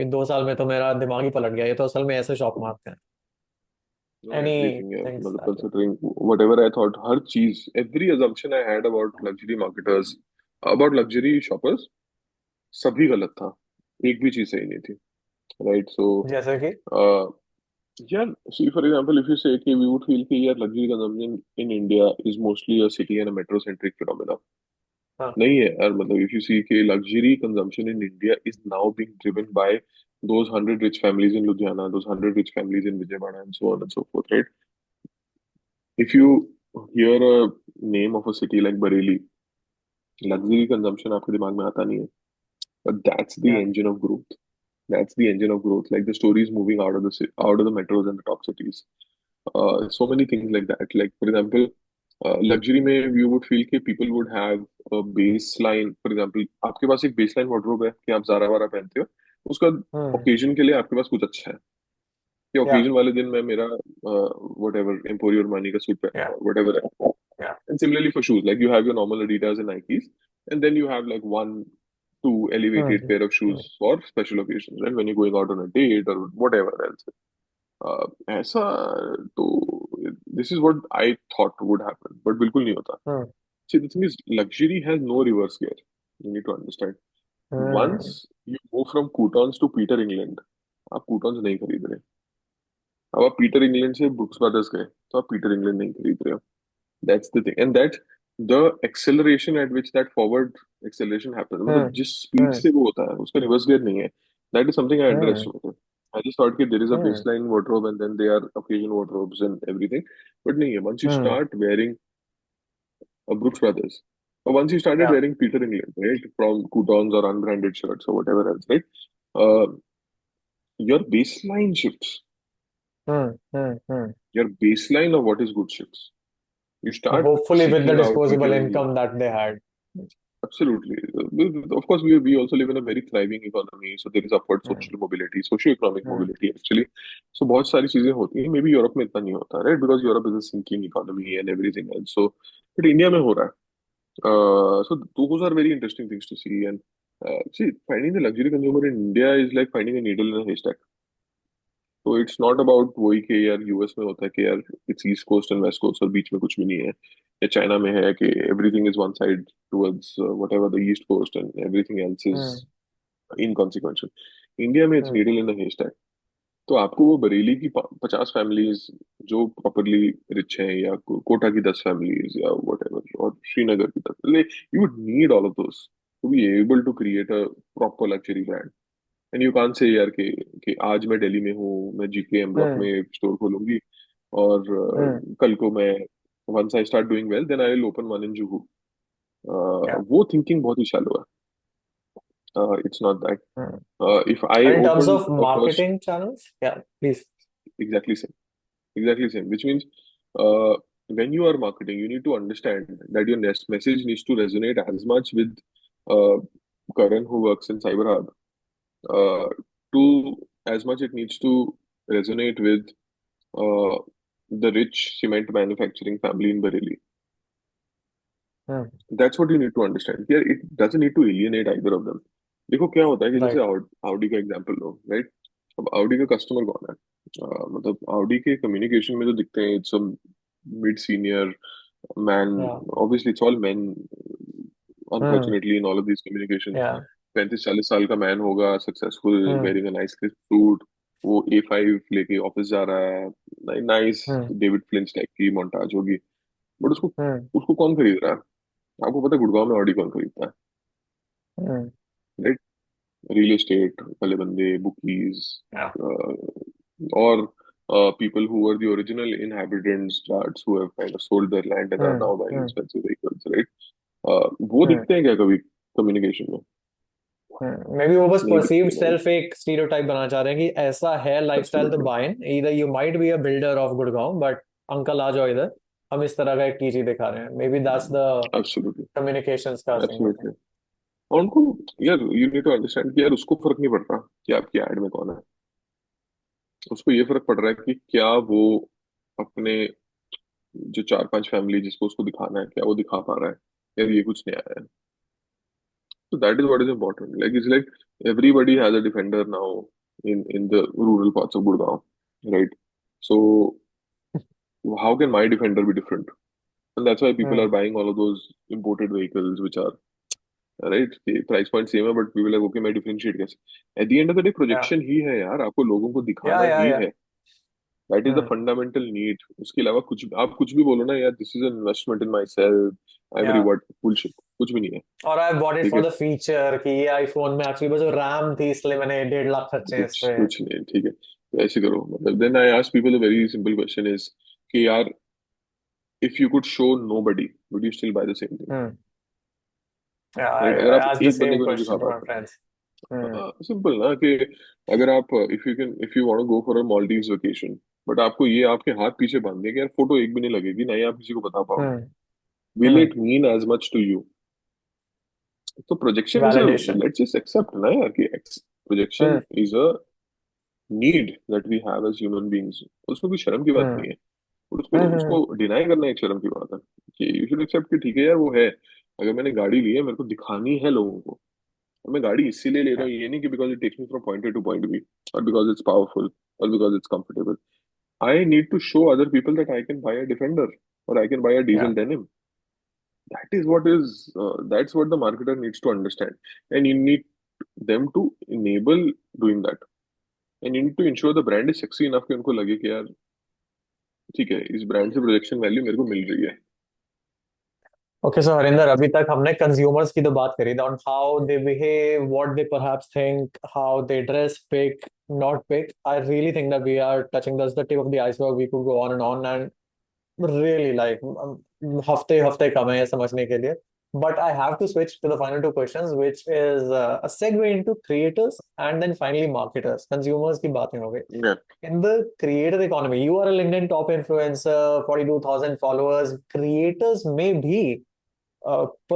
इन 2 साल में तो मेरा दिमाग ही पलट गया, ये तो असल में ऐसे शॉप मारते हैं. No, Any everything, yeah. things मतलब that you... considering whatever I thought, हर चीज, every assumption I had about luxury marketers, about luxury shoppers, सभी गलत था. एक भी चीज सही नहीं थी. Right. So, जैसे कि uh, yeah. See, for example, if you say कि we would feel कि यार luxury consumption in India is mostly a city and a metro-centric phenomena. हाँ, नहीं है यार. मतलब if you see कि luxury consumption in India is now being driven by those 100 rich families in Ludhiana, those 100 rich families in Vijayawada, and so on and so forth, right? If you hear a name of a city like Bareilly, luxury consumption आपके दिमाग में आता नहीं है. But that's the yeah, engine of growth. That's the engine of growth. Like the stories moving out of out of the metros and the top cities. So many things like that. Like for example, luxury में you would feel कि people would have a baseline. For example, आपके पास एक baseline wardrobe है कि आप ज़ारा वारा पहनते हो. उसका hmm, occasion के लिए आपके पास कुछ अच्छा है. कि yeah, occasion वाले दिन मैं मेरा whatever Emporio Armani का सूट yeah, पहनूंगा, whatever है. yeah, And similarly for shoes, like you have your normal Adidas and Nikes, and then you have like one, two elevated hmm, pair of hmm, shoes for special occasions, right? When you're going out on a date or whatever else. ऐसा तो this is what I thought would happen, but बिल्कुल नहीं होता. hmm, See, the thing is, luxury has no reverse gear. You need to understand. hmm. Once you go from coutons to Peter England, आप coutons नहीं खरीद रहे. अब आप Peter England से ब्रुक्स ब्रदर्स गए तो आप पीटर इंग्लैंड नहीं खरीद रहे हो. That's the thing. And that the acceleration at which that forward acceleration happens, मतलब Hmm. जिस speed Hmm. से वो होता है उसका reverse gear नहीं है. That is something I Hmm. underestimated. I just thought that there is a Hmm. baseline wardrobe and then there are occasion wardrobes and everything, but नहीं है. Once you Hmm. start wearing Brooks Brothers, or once you started Yeah. wearing Peter England, right, from coutons or unbranded shirts or whatever else, right, uh, your baseline shifts. Hmm. Hmm. Hmm. Your baseline of what is good shifts. You start Hopefully, with the seeking out disposable Peter England. income that they had. Absolutely. Of course, we also live in a very thriving economy, so there is upward Hmm. social mobility, socio-economic Hmm. mobility actually. So बहुत सारी चीजें होती हैं. Maybe Europe में इतना नहीं होता, right? Because Europe is a sinking economy and everything else. So, but India में हो रहा है. So those are very interesting things to see. And see, finding the luxury consumer in India is like finding a needle in a haystack. तो it's not about वही कि यार US में होता है कि यार it's East coast and West Coast और बीच में कुछ भी नहीं है, या चाइना में है कि everything is one side towards whatever the east coast and everything else is Hmm. Inconsequential. India में it's Hmm. Needle in the haystack. तो आपको वो बरेली की 50 फैमिलीज जो प्रॉपरली रिच हैं, या कोटा की 10 फैमिलीज, या व्हाटएवर, और श्रीनगर की 10, you would need all of those to be able to create a proper luxury brand. And you can't say यार कि आज मैं दिल्ली में हूँ, मैं जीके एम ब्लॉक Hmm. में स्टोर खोलूंगी, और Hmm. कल को मैं once I start doing well then I will open one in Juhu. Yeah. वो थिंकिंग बहुत ही shallow है. It's not that. Hmm. If I And in terms open of a first, marketing channels, yeah, please. Exactly same, exactly same, which means uh, when you are marketing, you need to understand that your next message needs to resonate as much with uh, Karan who works in Cyber Hub, uh, to as much it needs to resonate with uh, the rich cement manufacturing family in Bareilly. Hmm. That's what you need to understand. Here, it doesn't need to alienate either of them. देखो क्या होता है कि जैसे Right. Audi का example लो, right? अब Audi का customer कौन है? मतलब Audi के कम्युनिकेशन में जो दिखते हैं, it's a mid senior man. Yeah. Obviously it's all main, Hmm. Unfortunately in all of this communication. Yeah. 35-40 साल का मैन होगा, successful, Hmm. Wearing a nice suit, वो A5 लेके ऑफिस जा रहा है, nice Hmm. David flinch type की montage होगी. बट उसको Hmm. उसको कौन खरीद रहा है? आपको पता है गुड़गांव में ऑडी कौन खरीदता है? Hmm. राइट? रियल एस्टेट वाले बंदे, बुकीज, Yeah. और people who were the original inhabitants, Jats, who have kind of sold their land and are Hmm. now buying Hmm. expensive vehicles, right? वो Hmm. दिखते हैं क्या कभी कम्युनिकेशन में? May be वो बस नहीं परसीव्ड दिखते, राइट? सेल्फ एक स्टीरियोटाइप बनाना चाह रहे हैं कि ऐसा है लाइफस्टाइल तो absolutely, buy in either you might be a builder of Gurgaon but uncle आ जाओ इधर हम इस तरह का एक टीजी दिखा रहे हैं may be that's the absolutely, communications का सीन होता एब्सोल्युटली. और उनको, यार यू नीड टू अंडरस्टैंड कि यार उसको फर्क नहीं पड़ रहा कि आपकी एड में कौन है. उसको ये फर्क पड़ रहा है कि क्या वो अपने जो 4-5 फैमिली जिसको उसको दिखाना है, क्या वो दिखा पा रहा है? यार ये कुछ नहीं आया है. So that is what is important. Like it's like everybody has a defender now in the rural parts of Gurgaon, right? So how can my defender be different? And that's why people are है. buying all of those imported vehicles, which are right. The price point same है, but people are like, okay, मैं differentiate कैसे? At the end of the day, या projection ही है यार. आपको लोगों को या दिखाना या ही या है. That is the fundamental need. उसके अलावा कुछ आप कुछ भी बोलो ना यार, this is an investment in myself. I'm या reward bullshit. कुछ भी नहीं है. और आई बॉट इट ठीक फॉर है. द फीचर कि ये आईफोन में एक्चुअली बस रैम थी इसलिए मैंने 1.5 लाख खर्चे हैं इस कुछ पे कुछ नहीं, ठीक है. तो ऐसे करो, मतलब then I ask people a very simple question is कि यार, if you could show nobody, would you still buy the same thing? Hmm या राइट? अगर आई आप आस्क द एक बंदे सेम को नहीं दिखा क्वेश्चन टू माय पाते, फ्रेंड्स हम्म सिंपल ना कि अगर आप, if you want to go for a Maldives vacation, but आपको ये आपके हाथ पीछे बांध दिया कि यार फोटो एक भी नहीं लगेगी, ना ही आप किसी को बता पाओगे, hmm will hmm it mean as much to you? तो projection is a, validation let's just accept ना यार कि projection hmm is a need that we have as human beings. उसमें कोई शर्म की बात हम्म नहीं है. और उसको हम्म उसको डिनाई करना एक शर्म की बात है. कि यू शुड एक्सेप्ट कि ठीक है यार, वो है. अगर मैंने गाड़ी ली है, मेरे को दिखानी है लोगों को. और मैं गाड़ी इसीलिए ले रहा हूँ, ये नहीं कि because it takes me from point A to point B, और बिकॉज इट्स पावरफुल, और because it's comfortable. I need to show other people that I can buy a Defender, और आई कैन बाय अ या Diesel denim. That's what the marketer needs to understand, and you need them to enable doing that, and you need to ensure the brand is sexy enough कि उनको लगे कि यार ठीक है, इस brand से प्रोजेक्शन वैल्यू मेरे को मिल रही है. ओके सो हरिंदर, अभी तक हमने कंज्यूमर्स की तो बात करी on how they behave, what they perhaps think, how they dress, pick, not pick. I really think that we are touching the tip of the iceberg. We could go on and really like हफ्ते हफ्ते कम है ये समझने के लिए. But I have to switch to the final two questions, which is a segue into creators and then finally marketers. Consumers की बातें हो गई. Yeah, In the creator economy, you are a LinkedIn top influencer, 42,000 followers. Creators may be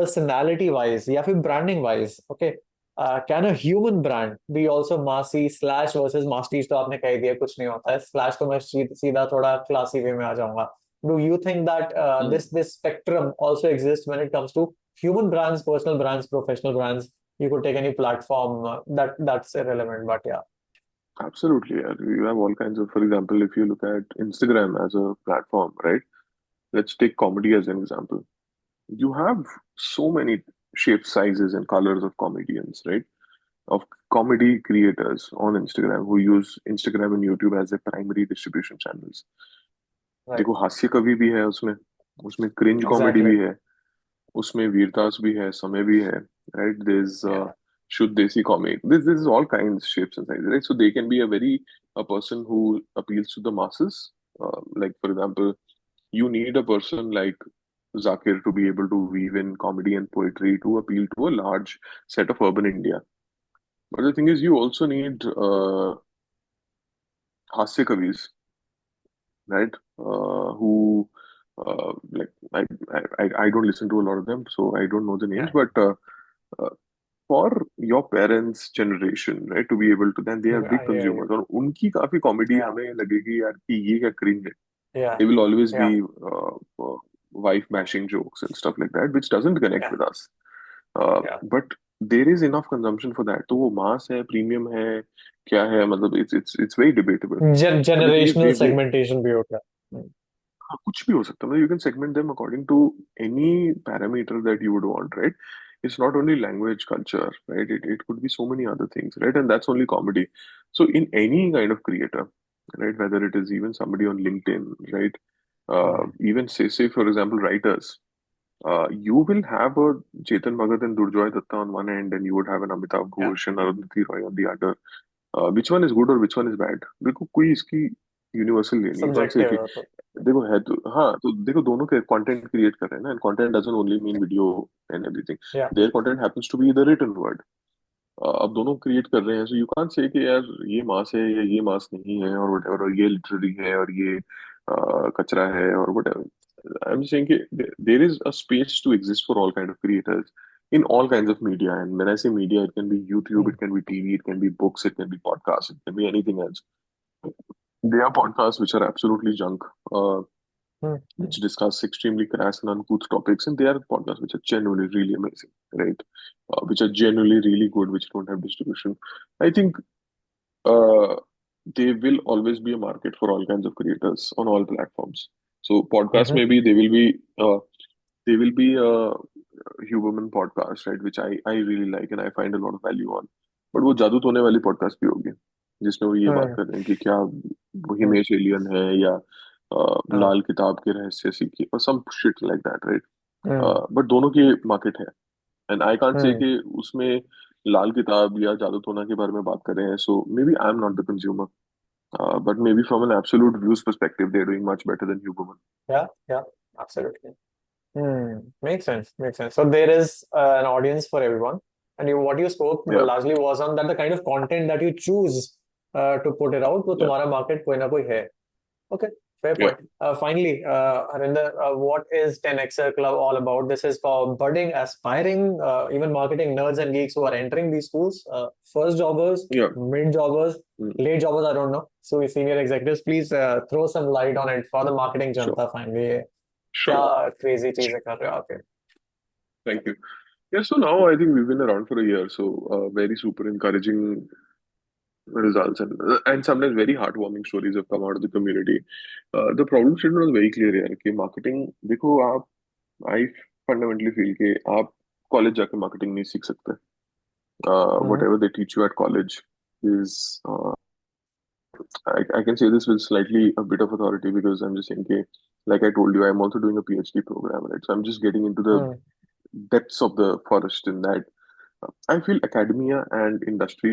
personality wise या फिर branding wise, okay. Can a human brand be also massy slash versus masstige? तो आपने कह दिया कुछ नहीं होता है. Slash तो मैं सीधा थोड़ा classy way में आ जाऊंगा. Do you think that mm, this spectrum also exists when it comes to human brands, personal brands, professional brands? You could take any platform, that's irrelevant, but yeah. absolutely. Yeah. You have all kinds of, for example, if you look at Instagram as a platform, right? Let's take comedy as an example. You have so many shapes, sizes, and colors of comedians, right? Of comedy creators on Instagram who use Instagram and YouTube as their primary distribution channels. Right. देखो हास्य कवि भी है उसमें उसमें cringe comedy Exactly. भी है उसमें वीरदास भी है समय भी है राइट देयर इज Yeah. शुद्ध देसी comic this is all kinds shapes and sizes right so they can be a very a person who appeals to the masses like for example you need a person like Zakir to be able to weave in comedy and poetry to appeal to a large set of urban India but the thing is you also need हास्य कविs right? Who like I don't listen to a lot of them, so I don't know the names. Yeah. But uh, for your parents' generation, right, to be able to, then they are big I hear you. consumers. और उनकी काफी comedy Yeah. हमें लगेगी यार कि ये क्या cringe है. Yeah. They will always Yeah. be wife bashing jokes and stuff like that, which doesn't connect Yeah. with us. Yeah. But there is enough consumption for that. तो वो mass है, premium है, क्या है मतलब it's very debatable. And the thing is Generational they segmentation भी होता है. हाँ, कुछ भी हो सकता है मतलब you can segment them according to any parameter that you would want right it's not only language culture right it could be so many other things right and that's only comedy so in any kind of creator right whether it is even somebody on LinkedIn right even say for example writers you will have a Chetan Bhagat and Durjoy Datta on one end and you would have an Amitabh Yeah. Ghosh and Arundhati Roy on the other which one is good or which one is bad देखो कोई इसकी universal नहीं you can't से Subjective कि है तो. देखो है तो हाँ तो देखो दोनों के कंटेंट क्रिएट कर रहे हैं ना and content doesn't only mean video and everything Yeah. There content happens to be the written word अब दोनों क्रिएट कर रहे हैं सो यू कांट से कि यार ये मास है या ये मास नहीं है और व्हाटएवर और ये लिटरेरी है और ये कचरा है और व्हाटएवर आई एम सेइंग कि there is a space to exist for all kind of creators in all kinds of media and when I say media it can be YouTube Hmm. it can be TV it can be books it can be podcasts it can be anything else there are podcasts which are absolutely junk Hmm. which discuss extremely crass and uncouth topics, and they are podcasts which are genuinely really amazing, right? Which are genuinely really good, which don't have distribution. I think uh, there will always be a market for all kinds of creators on all platforms. So podcasts Mhm. maybe they will be a human podcast, right? Which I really like and I find a lot of value on. But वो जादू टोने वाली podcast भी होगी जिसमें वो ये बात Hmm. कर रहे हैं कि क्या वो Hmm. हिमेश एलियन है या हाँ. लाल किताब के रहस्य सीखिए और some shit like that right Hmm. But दोनों की मार्केट है and I can't say Hmm. कि उसमें लाल किताब या जादू टोना के बारे में बात कर रहे हैं so maybe I am not the consumer but maybe from an absolute views perspective they are doing much better than human Yeah. Yeah. Absolutely. Hmm. Makes sense. Makes sense. So there is an audience for everyone, and what you spoke या largely was on that the kind of content that you choose to put it out, वो या तुम्हारा market कोई ना कोई है. Okay, fair या point. Finally, Harinder, what is 10Xer Club all about? This is for budding, aspiring, even marketing nerds and geeks who are entering these schools, first jobbers, या mid jobbers, late jobbers, I don't know. So, senior executives, please throw some light on it for the marketing sure Janata finally. क्या sure crazy चीजें कर रहे हो आप ये? Thank you Yeah, so now I think we've been around for a year, so very super encouraging results and sometimes very heartwarming stories have come out of the community. The problem statement was very clear यार कि marketing देखो आप I fundamentally feel कि आप college जाके marketing नहीं सीख सकते. हम्म. Whatever they teach you at college is I can say this with slightly a bit of authority because I'm just saying कि Like I told you, I'm also doing a PhD program, right? So I'm just getting into the Hmm. depths of the forest in that. I feel academia and industry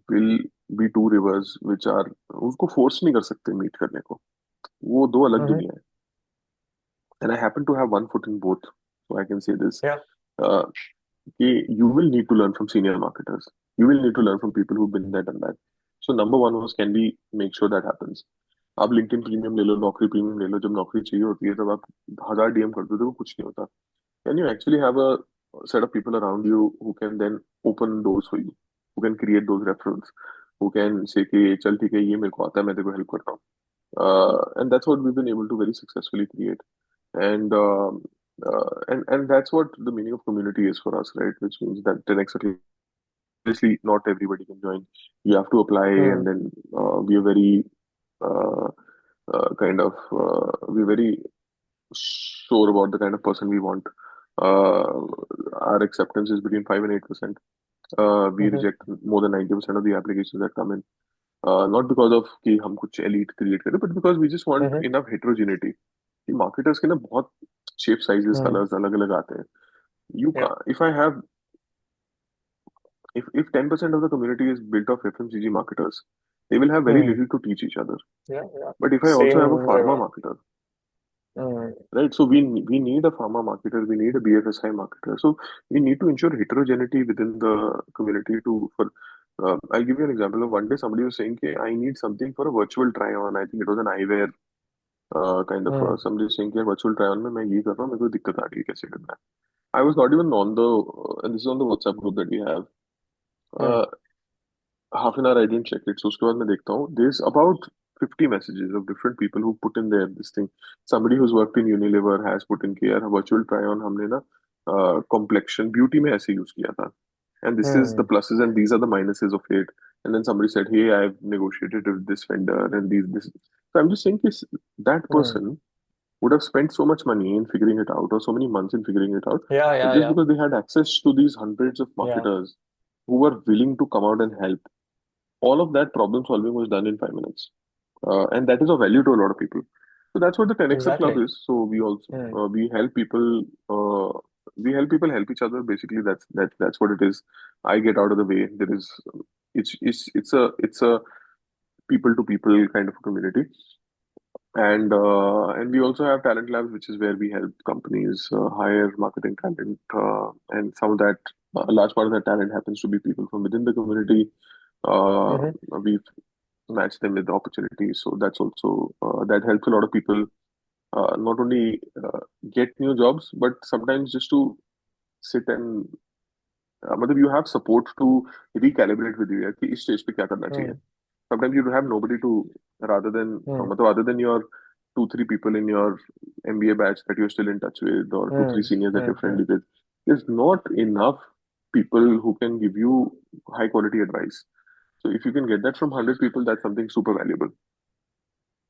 will be two rivers which are उसको force नहीं कर सकते meet करने को. वो दो अलग Hmm. दुनिया है. And I happen to have one foot in both, so I can say this. Yeah. Uh, you will need to learn from senior marketers. You will need to learn from people who've been there, done that. So number one was, can we make sure that happens? आप LinkedIn premium ले लो, नौकरी premium ले लो. जब नौकरी चाहिए होती है तब आप 1000 DM कर दो तो कुछ नहीं होता. Can you actually have a set of people around you who can then open doors for you, who can create those referrals, who can say कि चल ठीक है ये मेरे को आता है मैं तेरे को help करता हूँ. And that's what we've been able to very successfully create. And that's what the meaning of community is for us, right? Which means that 10x obviously not everybody can join. You have to apply, and Hmm. then we are very uh, we're very sure about the kind of person we want. Uh, our acceptance is between 5 and 8%. We Hmm. reject more than 90% of the applications that come in. Not because of कि हम कुछ elite create करें, but because we just want Hmm. enough heterogeneity. कि marketers के ना बहुत shape, sizes, Hmm. colors अलग अलग आते हैं. You Yeah. can if I have if 10% of the community is built of FMCG marketers, they will have very Hmm. little to teach each other. Yeah. Yeah. But if I also have a Same pharma river. marketer, Hmm. right? So we need a pharma marketer, we need a BFSI marketer. So we need to ensure heterogeneity within the community to for. I'll give you an example of one day somebody was saying, "Okay, I need something for a virtual try-on." I think it was an eyewear kind of Hmm. somebody was saying, "कि virtual try-on में मैं ये कर रहा हूँ, मेरे को दिक्कत आ रही है कैसे करना है." I was not even on the and this is on the WhatsApp group that we have. Hmm. Uh, half an hour I didn't check it. So उसके बाद मैं देखता हूँ. There's about 50 messages of different people who put in there this thing. Somebody who's worked in Unilever has put in कि यार virtual try on हमने ना complexion beauty में ऐसे use किया था. And this is the Hmm. pluses and these are the minuses of it. And then somebody said, hey, I've negotiated with this vendor and these this. So I'm just saying this, that Hmm. person would have spent so much money in figuring it out or so many months in figuring it out, Yeah. but Yeah. just Yeah. because they had access to these hundreds of Yeah. marketers who were willing to come out and help, all of that problem solving was done in 5 minutes. And that is of value to a lot of people. So that's what the 10xer club Exactly. is. So we also Hmm. we help people. We help people help each other. Basically, that's what it is. I get out of the way. There is it's a people to people kind of a community. And we also have talent labs, which is where we help companies hire marketing talent, and some of that a large part of that talent happens to be people from within the community. Uh, Hmm. we match them with the opportunities. So that's also that helps a lot of people not only get new jobs, but sometimes just to sit and मतलब you have support to recalibrate with you यार कि इस stage पे क्या करना चाहिए. Hmm. Sometimes you have nobody to rather than Hmm. मतलब other than your 2-3 people in your MBA batch that you're still in touch with or two Hmm. three seniors that Hmm. you're friendly with. There's not enough people who can give you high quality advice. So if you can get that from 100 people, that's something super valuable.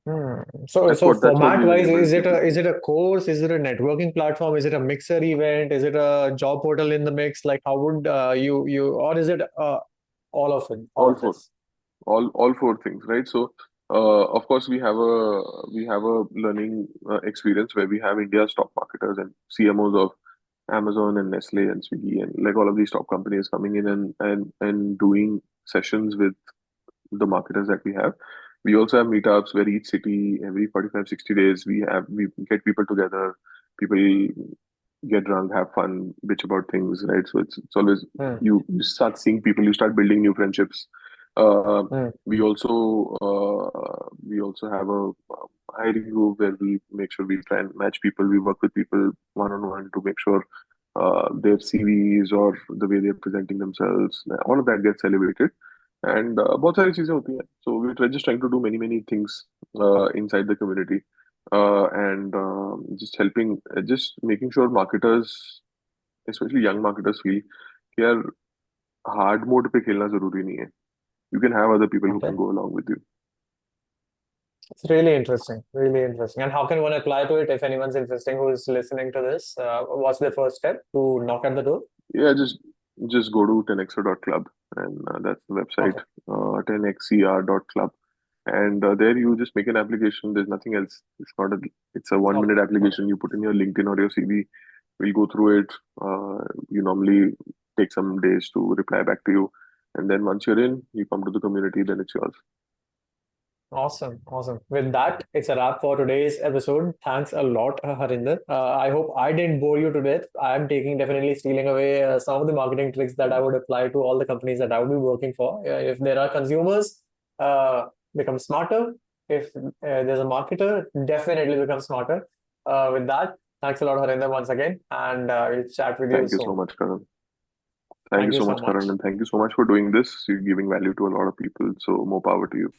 Hmm. So, That's so what format we've wise, enabled people to is do. it a course? Is it a networking platform? Is it a mixer event? Is it a job portal in the mix? Like, how would you or is it all of it, all All of four, this? all four things, right? So, of course, we have a learning experience where we have India's top marketers and CMOs of Amazon and Nestle and Swiggy and like all of these top companies coming in and doing sessions with the marketers that we have. We also have meetups where each city, every 45-60 days, we get people together. People get drunk, have fun, bitch about things, right? So it's always Hmm. you start seeing people, you start building new friendships. Uh, Hmm. we also have a hiring group where we make sure we try and match people. We work with people one on one to make sure their CVs or the way they're presenting themselves, all of that gets celebrated. And बहुत सारी चीजें होती हैं. So we're just trying to do many things inside the community and just helping, just making sure marketers, especially young marketers, feel कि यार hard mode पे खेलना जरूरी नहीं है. You can have other people who Okay. can go along with you. It's really interesting. Really interesting. And how can one apply to it if anyone's interesting who is listening to this? What's the first step to knock at the door? Yeah, just go to 10xer.club and that's the website, Okay. 10xer.club. And there you just make an application. There's nothing else. It's a 1 minute application. You put in your LinkedIn or your CV. We'll go through it. You normally take some days to reply back to you. And then once you're in, you come to the community, then it's yours. Awesome, awesome. With that, it's a wrap for today's episode. Thanks a lot, Harinder. I hope I didn't bore you to death. I'm definitely stealing away some of the marketing tricks that I would apply to all the companies that I would be working for. If there are consumers, become smarter. If there's a marketer, definitely become smarter. With that, thanks a lot, Harinder, once again, and we'll chat with you Thank you so soon. much, Karan. Thank Thank you you so so much, Karan, much. and thank you so much for doing this. You're giving value to a lot of people, so more power to you.